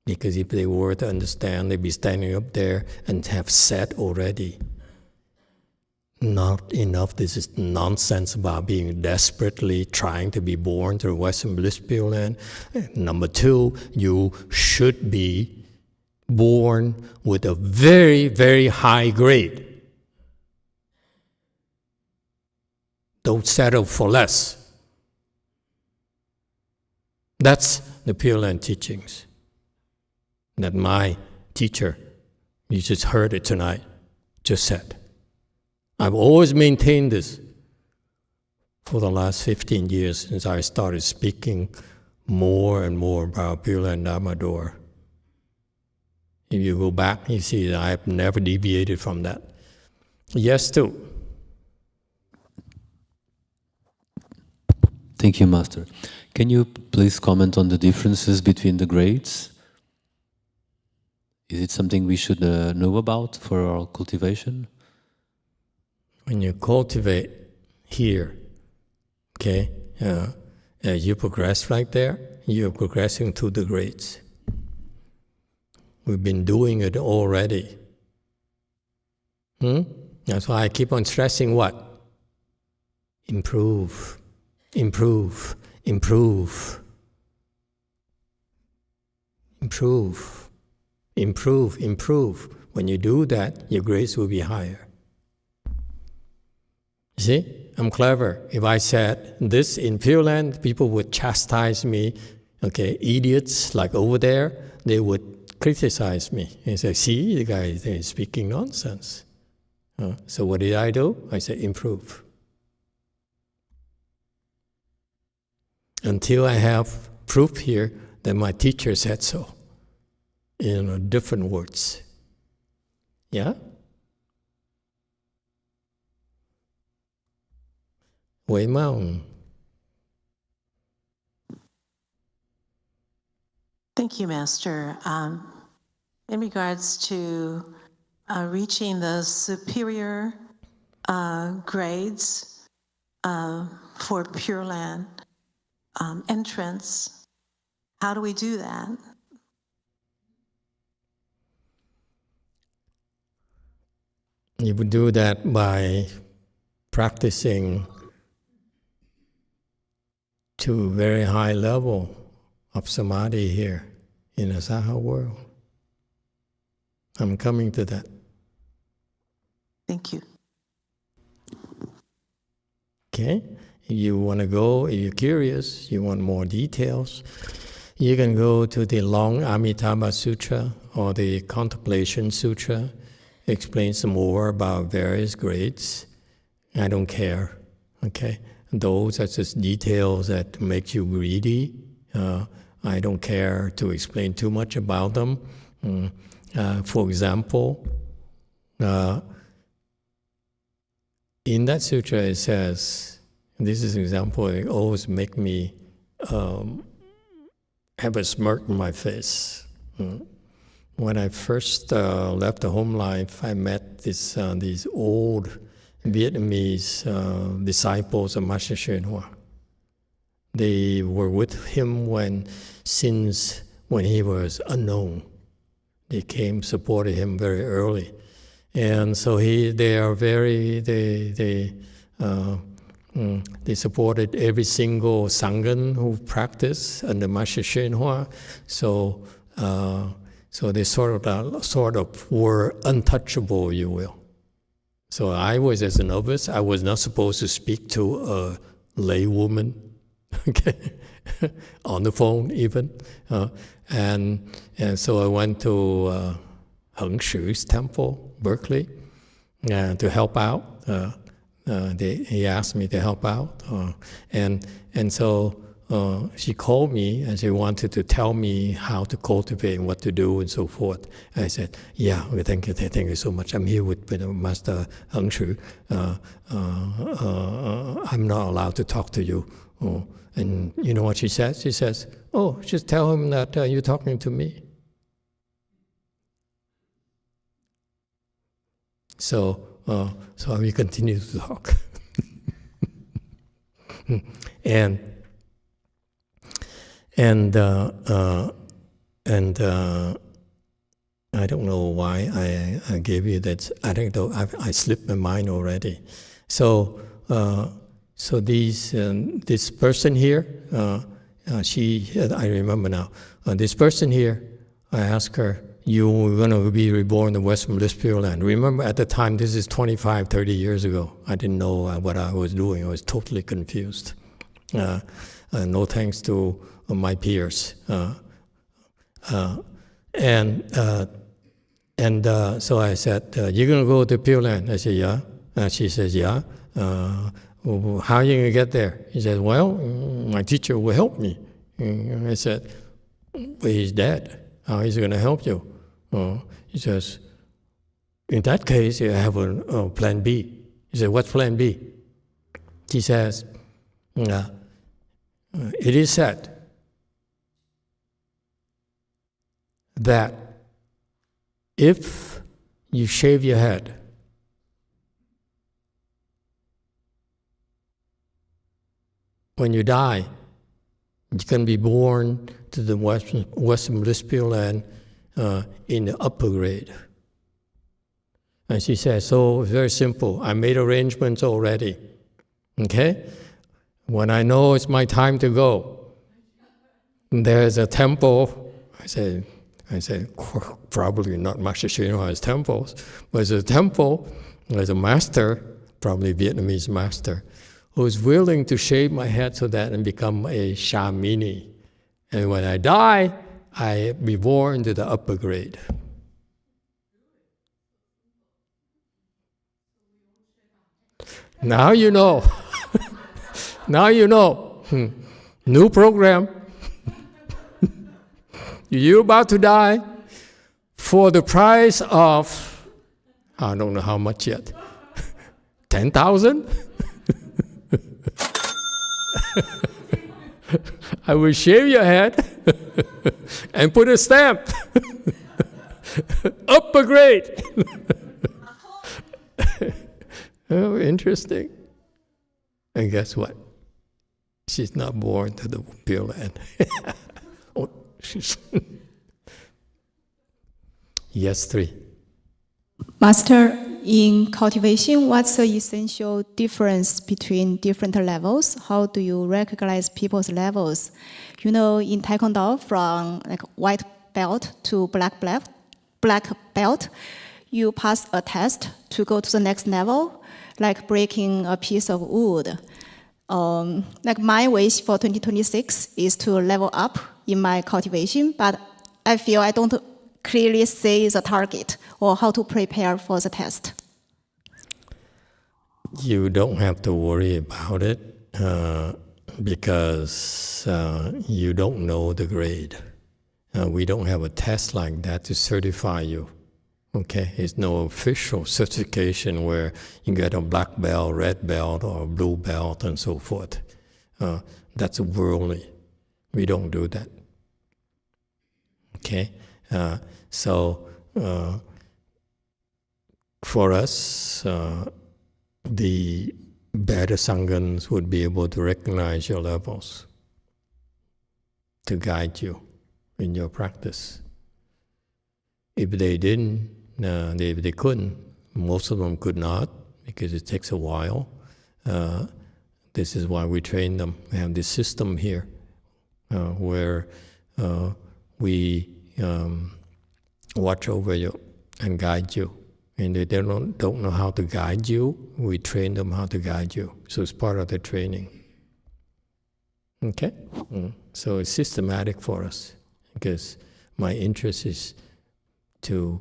Because if they were to understand, they'd be standing up there and have said already, not enough, this is nonsense about being desperately trying to be born through Western Bliss Pure Land. Number two, you should be born with a very, very high grade. Don't settle for less. That's the Pure Land teachings that my teacher, you just heard it tonight, just said. I've always maintained this for the last 15 years since I started speaking more and more about Pure Land Dharma Door. If you go back, you see that I've never deviated from that. Yes, too. Thank you, Master. Can you please comment on the differences between the grades? Is it something we should know about for our cultivation? When you cultivate here, okay, you progress right there, you're progressing to the grades. We've been doing it already. That's why I keep on stressing what? Improve, improve, improve. Improve, improve, improve. When you do that, your grades will be higher. See, I'm clever. If I said this in Pure Land, people would chastise me. Okay, idiots like over there, they would criticize me. They say, see, the guy is speaking nonsense. So what did I do? I said, improve. Until I have proof here that my teacher said so, in different words. Yeah? Wei Mao. Thank you, Master. In regards to reaching the superior grades for Pure Land entrance, how do we do that? You would do that by practicing to a very high level of samadhi here in the Saha world. I'm coming to that. Thank you. Okay? If you want to go, if you're curious, you want more details, you can go to the long Amitabha Sutra or the Contemplation Sutra. Explains more about various grades. I don't care. Okay? Those are just details that make you greedy. I don't care to explain too much about them. For example, in that sutra it says, this is an example that always make me have a smirk on my face. When I first left the home life, I met these old Vietnamese disciples of Master YongHua. They were with him since when he was unknown. They came, supported him very early, and so they supported every single sangha who practiced under Master YongHua. So they sort of were untouchable, you will. So I was, as a novice, I was not supposed to speak to a lay woman, okay, on the phone even. And so I went to Heng Shi's temple, Berkeley, to help out. He asked me to help out, and so she called me and she wanted to tell me how to cultivate and what to do and so forth. I said, yeah, thank you so much. I'm here with Master Heng Shi. I'm not allowed to talk to you. And you know what she says? She says, oh, just tell him that you're talking to me. So we continue to talk. And I don't know why I gave you that. I don't know. I slipped my mind already. So this person here, I remember now. This person here, I asked her, you were going to be reborn in Western Bliss Pure Land. Remember, at the time, this is 25, 30 years ago. I didn't know what I was doing. I was totally confused. No thanks to my peers. So I said, you're going to go to Pure Land? I said, yeah. She says, yeah. How are you going to get there? He said, well, my teacher will help me. I said, well, he's dead. How is he going to help you? He says, in that case, you have a plan B. He said, what's plan B? He says, it is said that if you shave your head, when you die, you can be born to the Western Bliss Pure Land in the upper grade. And she said, so it's very simple. I made arrangements already. Okay? When I know it's my time to go, there's a temple. I said, probably not Master Shinhua's temples, but there's a temple, there's a master, probably Vietnamese master, who's willing to shave my head so that I become a Shamini. And when I die, I be born to the upper grade. Now you know. Now you know. New program. You're about to die for the price of, I don't know how much yet, 10,000? I will shave your head and put a stamp. Upper grade. Oh, interesting. And guess what? She's not born to the Pure Land. Oh, yes, 3. Master, in cultivation, what's the essential difference between different levels? How do you recognize people's levels? You know, in Taekwondo, from like white belt to black belt, you pass a test to go to the next level, like breaking a piece of wood. Like my wish for 2026 is to level up in my cultivation, but I feel I don't clearly see the target or how to prepare for the test. You don't have to worry about it because you don't know the grade. We don't have a test like that to certify you. Okay, it's no official certification where you get a black belt, red belt, or blue belt, and so forth. That's worldly. We don't do that. Okay, so for us, the better Sanghas would be able to recognize your levels to guide you in your practice. If they didn't, if they couldn't, most of them could not because it takes a while. This is why we train them. We have this system here where we watch over you and guide you. And they don't know how to guide you, we train them how to guide you. So it's part of the training. Okay? So it's systematic for us because my interest is to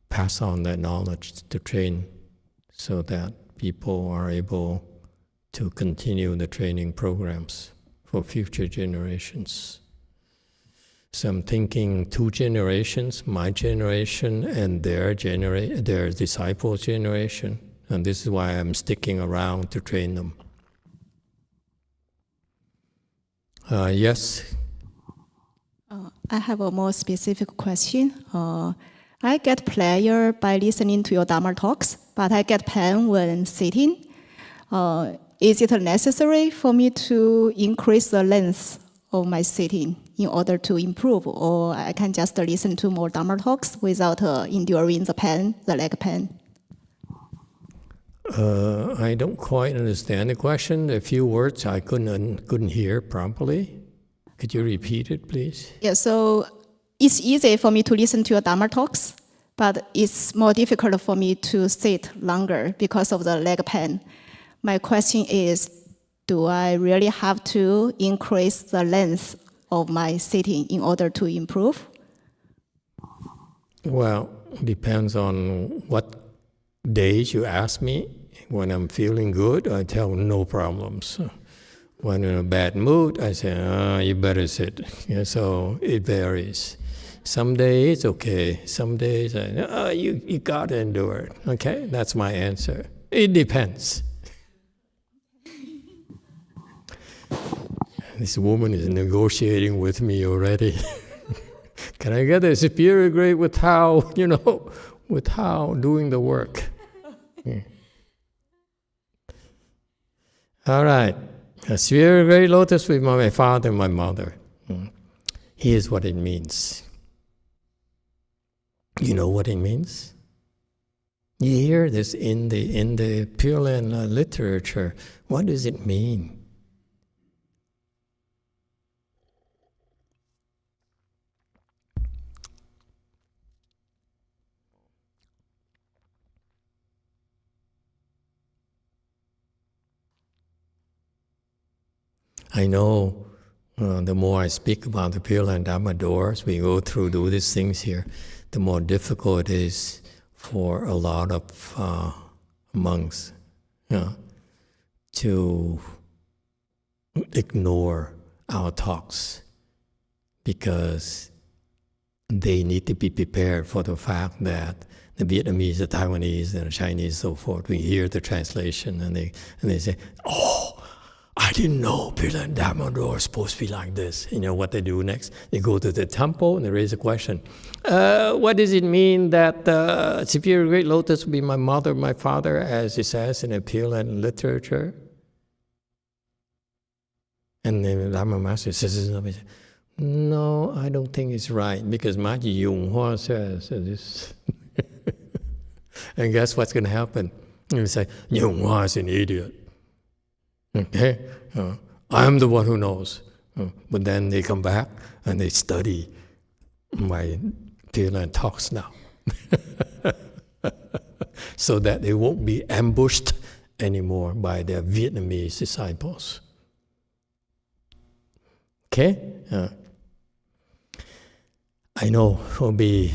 pass on that knowledge to train so that people are able to continue the training programs for future generations. So I'm thinking 2 generations, my generation and their disciples' generation. And this is why I'm sticking around to train them. Yes? I have a more specific question. I get pleasure by listening to your Dharma talks, but I get pain when sitting. Is it necessary for me to increase the length of my sitting in order to improve, or I can just listen to more Dharma talks without enduring the pain, the leg pain? I don't quite understand the question. A few words I couldn't hear properly. Could you repeat it, please? Yeah, so it's easy for me to listen to your Dharma talks, but it's more difficult for me to sit longer because of the leg pain. My question is, do I really have to increase the length of my sitting in order to improve? Well, depends on what days you ask me. When I'm feeling good, I tell no problems. When in a bad mood, I say, you better sit. Yeah, so it varies. Some days, okay. Some days, you gotta endure it. Okay, that's my answer. It depends. This woman is negotiating with me already. Can I get a superior grade with how doing the work? Yeah. All right. A superior grade lotus with my father and my mother. Here's what it means. You know what it means? You hear this in the Pure Land literature. What does it mean? I know the more I speak about the Pure Land Dharma doors, we do these things here, the more difficult it is for a lot of monks to ignore our talks, because they need to be prepared for the fact that the Vietnamese, the Taiwanese, and the Chinese, so forth, we hear the translation and they say, oh, I didn't know Pure Land Dharma door is supposed to be like this. You know what they do next? They go to the temple and they raise a question. What does it mean that Superior Great Lotus will be my mother, my father, as it says in the Pure Land literature? And then the Dharma Master says, no, I don't think it's right, because YongHua says this. And guess what's going to happen? You say, YongHua is an idiot. Okay, I'm the one who knows. But then they come back and they study my Pure Land talks now, so that they won't be ambushed anymore by their Vietnamese disciples. Okay, I know it will be.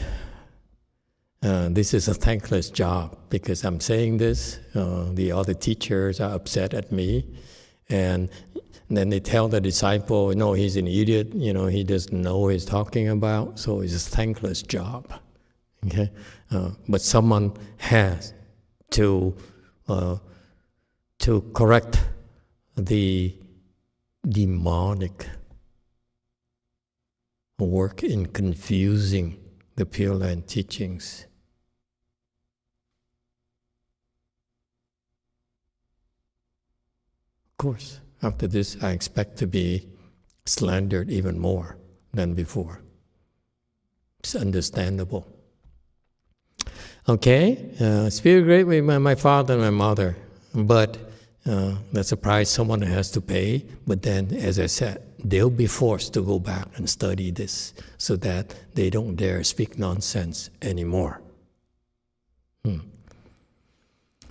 This is a thankless job, because I'm saying this. The other teachers are upset at me, and then they tell the disciple, "No, he's an idiot. He doesn't know what he's talking about." So it's a thankless job. Okay, but someone has to correct the demonic work in confusing the Pure Land teachings. Of course, after this, I expect to be slandered even more than before. It's understandable. Okay, Spirit great with my father and my mother, but that's a price someone has to pay. But then, as I said, they'll be forced to go back and study this, so that they don't dare speak nonsense anymore.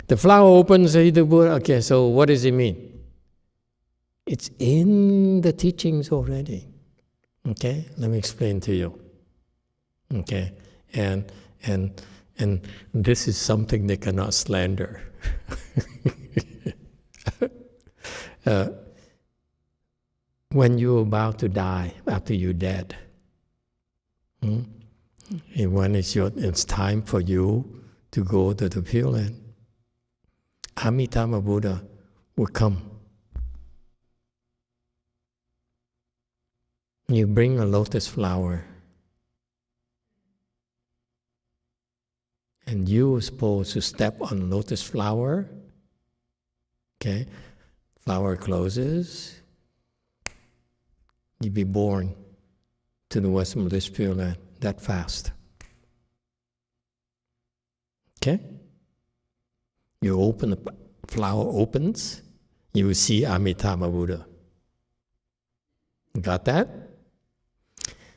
The flower opens, the Buddha. Okay, so what does it mean? It's in the teachings already. Okay, let me explain to you. Okay, and this is something they cannot slander. When you're about to die, after you're dead, and when it's time for you to go to the Pure Land, Amitabha Buddha will come. You bring a lotus flower, and you are supposed to step on lotus flower. Okay, flower closes. You be born to the wisdom of this Pure Land that fast. Okay? You open, the flower opens, you will see Amitabha Buddha. Got that?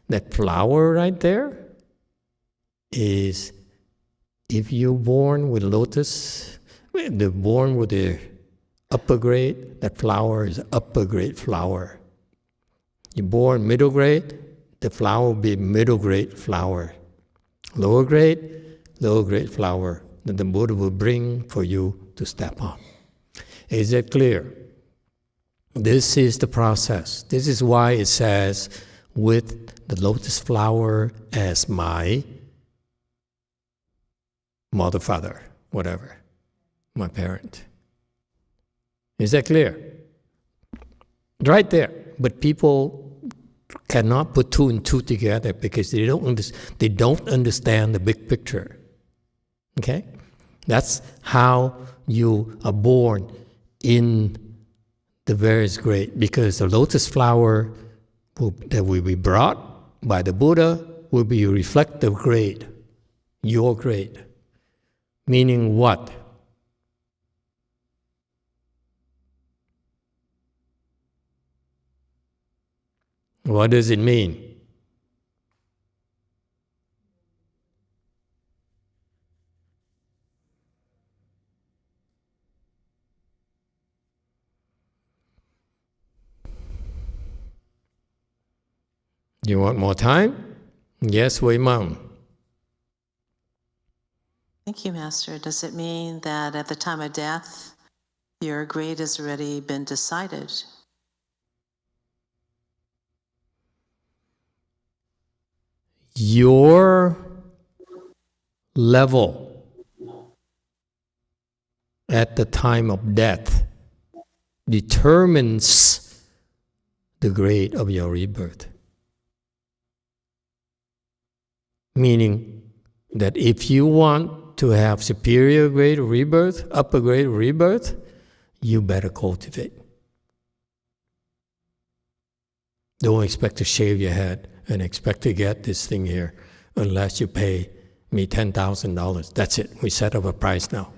That flower right there is, if you're born with lotus, born with the upper grade, that flower is upper grade flower. You're born middle grade, the flower will be middle grade flower. Lower grade flower that the Buddha will bring for you to step on. Is that clear? This is the process. This is why it says, with the lotus flower as my mother, father, whatever, my parent. Is that clear? Right there. But people cannot put two and two together because they don't understand the big picture. Okay? That's how you are born in the various grade, because the lotus flower that will be brought by the Buddha will be a reflective grade, your grade. Meaning what? What does it mean? You want more time? Yes, Wei Mom. Thank you, Master. Does it mean that at the time of death, your grade has already been decided? Your level at the time of death determines the grade of your rebirth. Meaning that if you want to have superior grade rebirth, upper grade rebirth, you better cultivate. Don't expect to shave your head and expect to get this thing here unless you pay me $10,000. That's it. We set up a price now.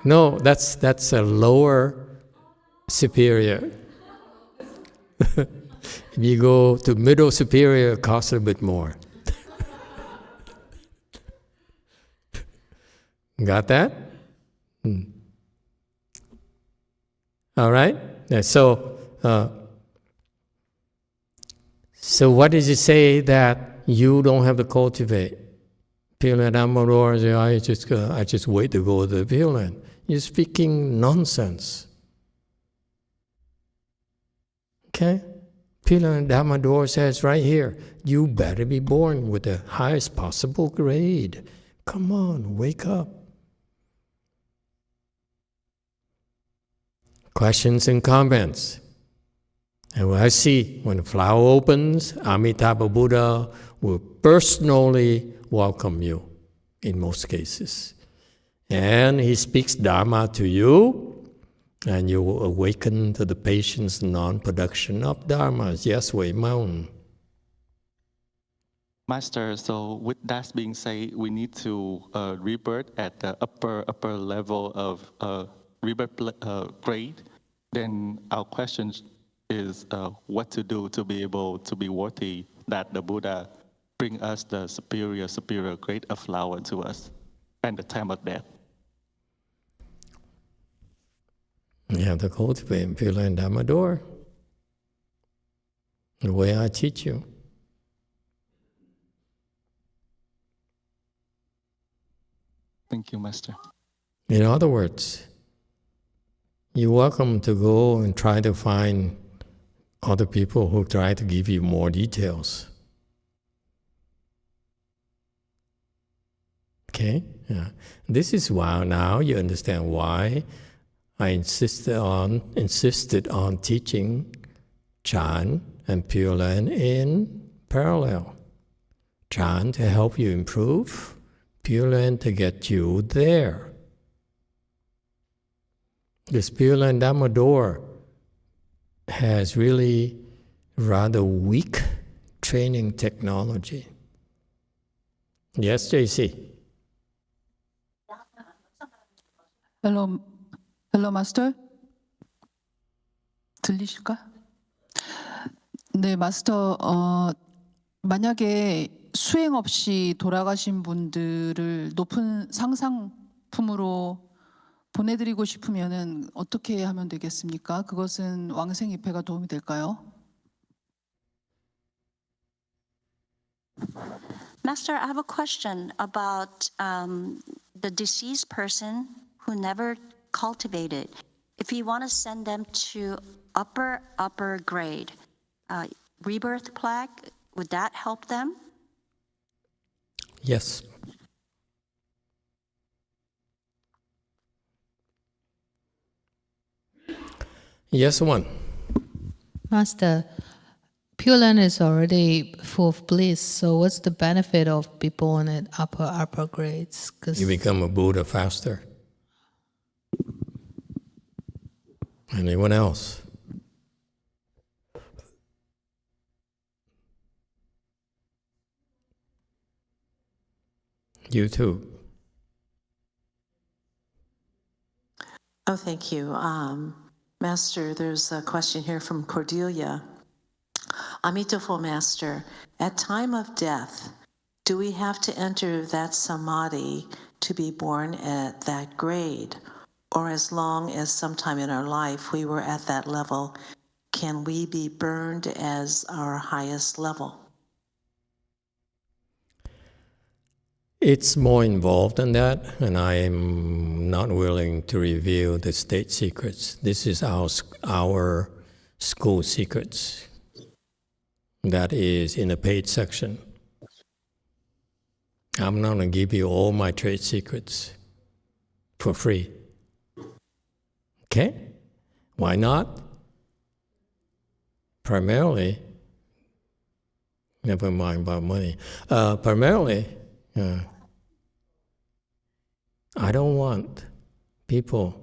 No, that's a lower superior. If you go to middle superior, it costs a bit more. Got that? All right. So what does it say that you don't have to cultivate? Pure Land Amador, I just wait to go to the Pure Land. You're speaking nonsense. Okay? Pure Land Amador says right here, you better be born with the highest possible grade. Come on, wake up. Questions and comments? And I see when the flower opens, Amitabha Buddha will personally welcome you in most cases. And he speaks Dharma to you, and you will awaken to the patience non-production of Dharma. Yes, Wei Mao. Master, so with that being said, we need to rebirth at the upper level of rebirth grade. Then our question is what to do to be able to be worthy that the Buddha bring us the superior grade of flower to us and the time of death. You have to cultivate in Pure Land Amador the way I teach you. Thank you, Master. In other words, you're welcome to go and try to find other people who try to give you more details. Okay? Yeah. This is why now you understand why I insisted on teaching Chan and Pure Land in parallel. Chan to help you improve, Pure Land to get you there. This Pure Land Amador has really rather weak training technology. Yes, JC? Hello, Master. 들리실까? 네, 마스터, 만약에 수행 없이 돌아가신 분들을 높은 상상품으로 보내드리고 싶으면은 어떻게 하면 되겠습니까? 그것은 왕생 입회가 도움이 될까요? Master, I have a question about the deceased person who never cultivated. If you want to send them to upper grade, rebirth plaque, would that help them? Yes. Yes, one. Master, Pure Land is already full of bliss, so what's the benefit of be born at upper grades? You become a Buddha faster. Anyone else? You too. Oh, thank you. Master, there's a question here from Cordelia. Emitofuo, Master, at time of death, do we have to enter that samadhi to be born at that grade? Or as long as sometime in our life we were at that level, can we be burned as our highest level? It's more involved than that, and I am not willing to reveal the state secrets. This is our school secrets. That is in the paid section. I'm not going to give you all my trade secrets for free. Okay? Why not? Primarily, never mind about money. Primarily, I don't want people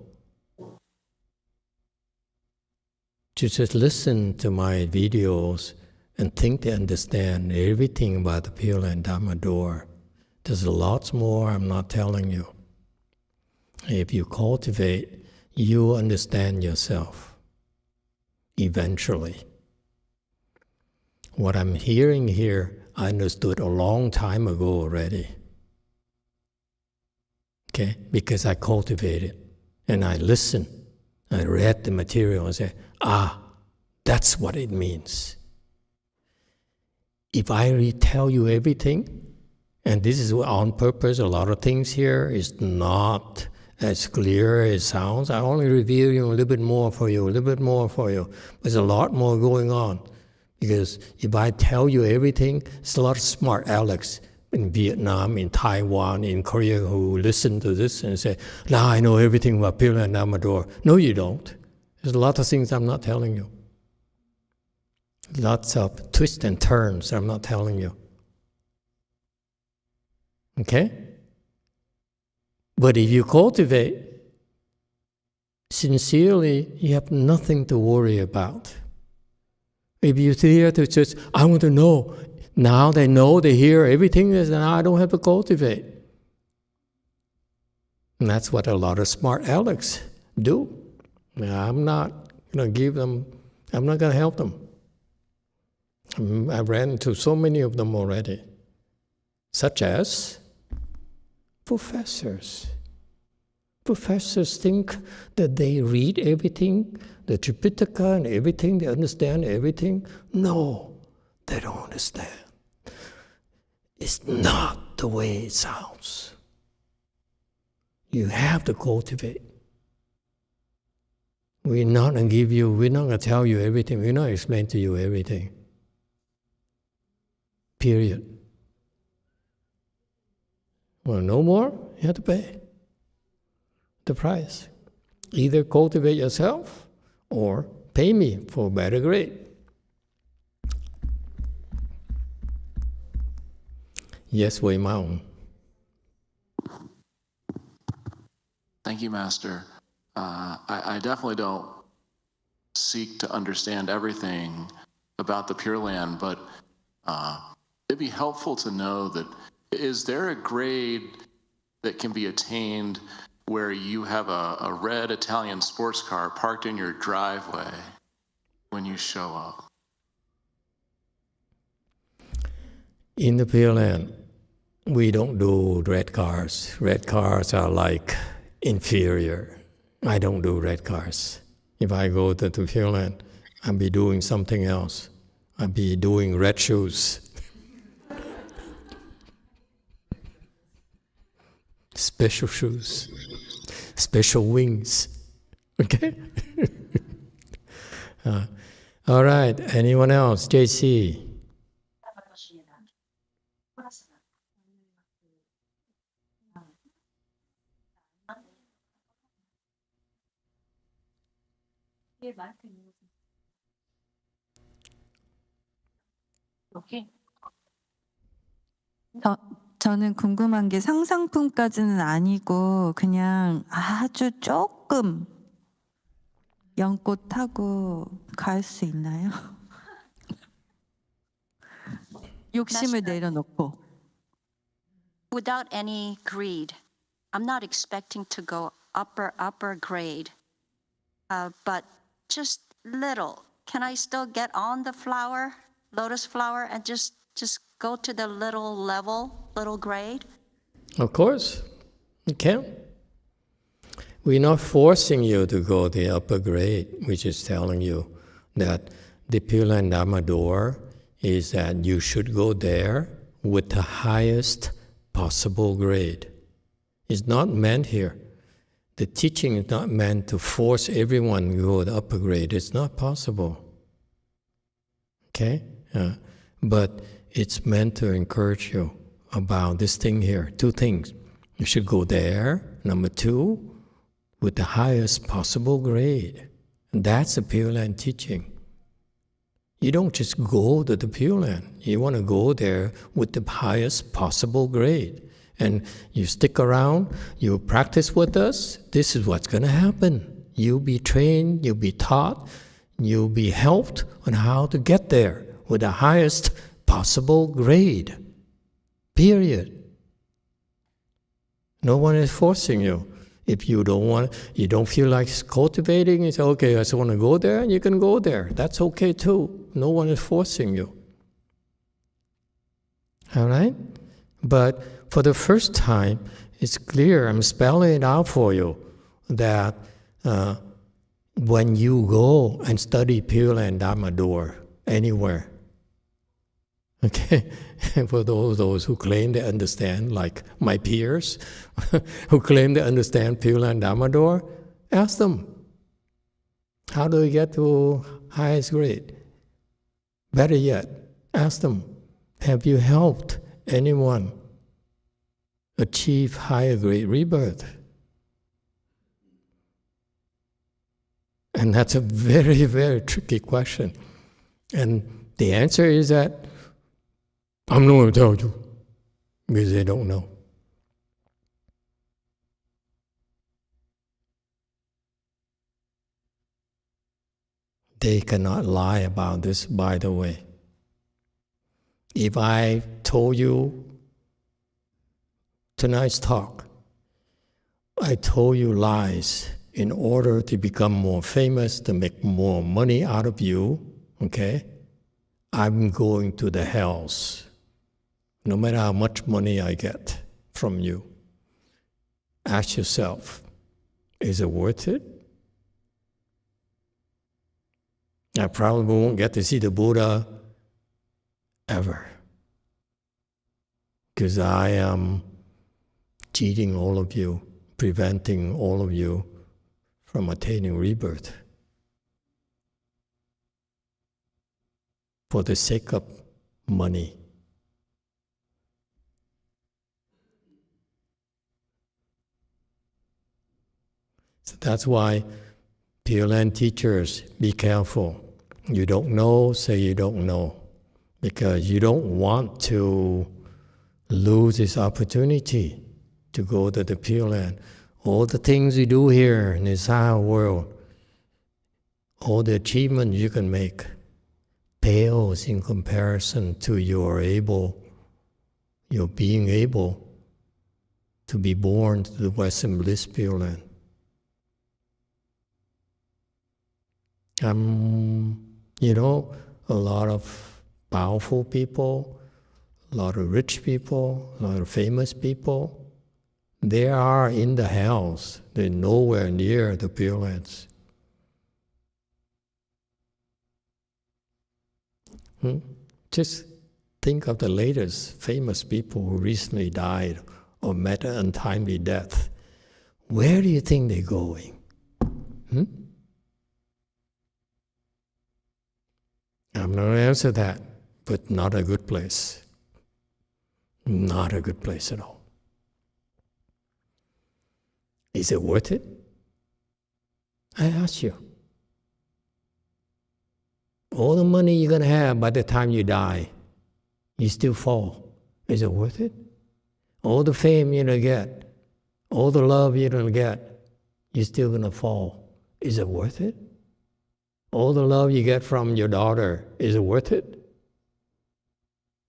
to just listen to my videos and think they understand everything about the Pure Land Dharma door. There's lots more I'm not telling you. If you cultivate, you understand yourself eventually. What I'm hearing here, I understood a long time ago already. Okay? Because I cultivated and I listened. I read the material and said, that's what it means. If I retell you everything, and this is on purpose, a lot of things here is not as clear as it sounds. I only reveal you a little bit more for you, a little bit more for you. There's a lot more going on. Because if I tell you everything, there's a lot of smart Alex in Vietnam, in Taiwan, in Korea who listen to this and say, now I know everything about Pure Land Dharma door. No, you don't. There's a lot of things I'm not telling you. Lots of twists and turns I'm not telling you. Okay? But if you cultivate sincerely, you have nothing to worry about. If you hear to just, I want to know, now they know, they hear everything, and now I don't have to cultivate. And that's what a lot of smart Alex do. I'm not going to give them, I'm not going to help them. I ran into so many of them already, such as professors. Professors think that they read everything, the Tripitaka and everything, they understand everything. No, they don't understand. It's not the way it sounds. You have to cultivate. We're not going to tell you everything. We're not going to explain to you everything. Period. Well, no more, you have to pay the price. Either cultivate yourself or pay me for a better grade. Yes, Wei Mao. Thank you, Master. I definitely don't seek to understand everything about the Pure Land, but it'd be helpful to know that, is there a grade that can be attained where you have a red Italian sports car parked in your driveway when you show up? In the Pure Land, we don't do red cars. Red cars are like inferior. I don't do red cars. If I go to the Pure Land, I'll be doing something else. I'll be doing red shoes. Special shoes. Special wings. Okay? All right. Anyone else? JC. 저는 궁금한 게 상상품까지는 아니고 그냥 아주 조금 연꽃 타고 갈 수 있나요? 욕심을 내려놓고. Without any greed. I'm not expecting to go upper grade, but just little. Can I still get on the flower, lotus flower, and just go to the little level, little grade? Of course, you can. We're not forcing you to go the upper grade. We're just telling you that the Pure Land Dharma door is that you should go there with the highest possible grade. It's not meant here. The teaching is not meant to force everyone to go the upper grade. It's not possible. Okay? But it's meant to encourage you about this thing here. Two things. You should go there. Number two, with the highest possible grade. And that's the Pure Land teaching. You don't just go to the Pure Land. You want to go there with the highest possible grade. And you stick around, you practice with us, this is what's going to happen. You'll be trained, you'll be taught, you'll be helped on how to get there with the highest possible grade. Period. No one is forcing you. If you don't feel like cultivating, you say, okay, I just want to go there, and you can go there. That's okay too. No one is forcing you. All right? But for the first time, it's clear, I'm spelling it out for you, that when you go and study Pure Land Dharma door anywhere, okay, for those who claim they understand, like my peers, who claim they understand Pure Land Dharma door, ask them, how do you get to highest grade? Better yet, ask them, have you helped anyone achieve higher grade rebirth? And that's a very, very tricky question. And the answer is that I'm not going to tell you, because they don't know. They cannot lie about this, by the way. If I told you tonight's talk, I told you lies in order to become more famous, to make more money out of you, okay? I'm going to the hells, no matter how much money I get from you. Ask yourself, is it worth it? I probably won't get to see the Buddha ever, because I am cheating all of you, preventing all of you from attaining rebirth for the sake of money. So that's why Pure Land teachers, be careful. You don't know, say you don't know, because you don't want to lose this opportunity to go to the Pure Land. All the things you do here in this higher world, all the achievements you can make, pales in comparison to your being able to be born to the Western Bliss Pure Land. A lot of powerful people, a lot of rich people, a lot of famous people, they are in the hells. They're nowhere near the Pure Lands. Just think of the latest famous people who recently died or met an untimely death. Where do you think they're going? I'm not going to answer that, but not a good place. Not a good place at all. Is it worth it? I ask you. All the money you're going to have by the time you die, you still fall. Is it worth it? All the fame you're going to get, all the love you're going to get, you're still going to fall. Is it worth it? All the love you get from your daughter, is it worth it?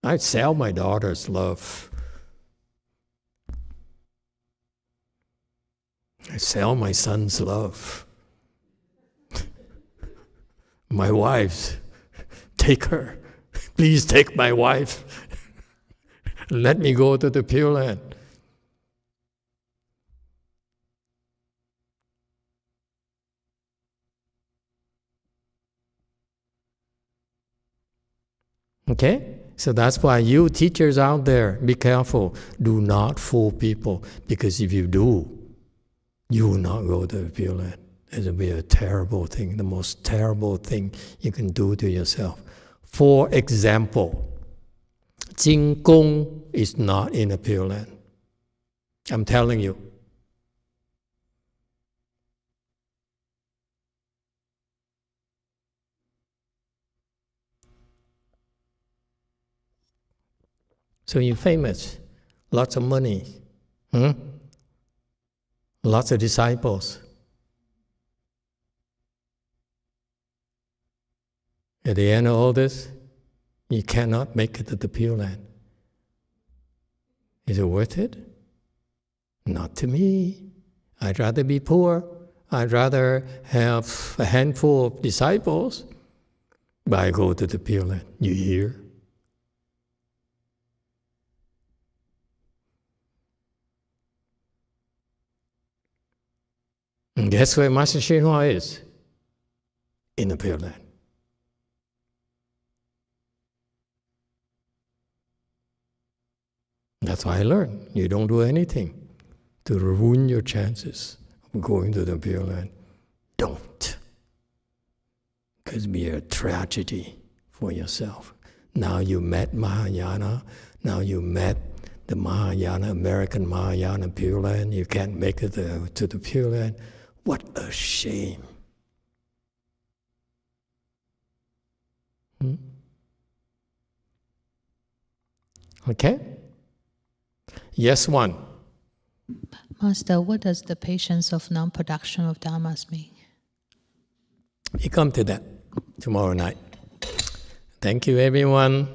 I'd sell my daughter's love. I sell my son's love. My wife's. Take her. Please take my wife. Let me go to the Pure Land. Okay? So that's why you teachers out there, be careful. Do not fool people, because if you do, you will not go to the Pure Land. It will be a terrible thing, the most terrible thing you can do to yourself. For example, Jing Gong is not in the Pure Land. I'm telling you. So you're famous, lots of money, lots of disciples. At the end of all this, you cannot make it to the Pure Land. Is it worth it? Not to me. I'd rather be poor. I'd rather have a handful of disciples, but I go to the Pure Land. You hear? And guess where Master YongHua is? In the Pure Land. That's why I learned. You don't do anything to ruin your chances of going to the Pure Land. Don't. Because it'll be a tragedy for yourself. Now you met Mahayana. Now you met the Mahayana, American Mahayana Pure Land. You can't make it to the Pure Land. What a shame. Okay? Yes, one. Master, what does the patience of non-production of dharmas mean? We come to that tomorrow night. Thank you, everyone.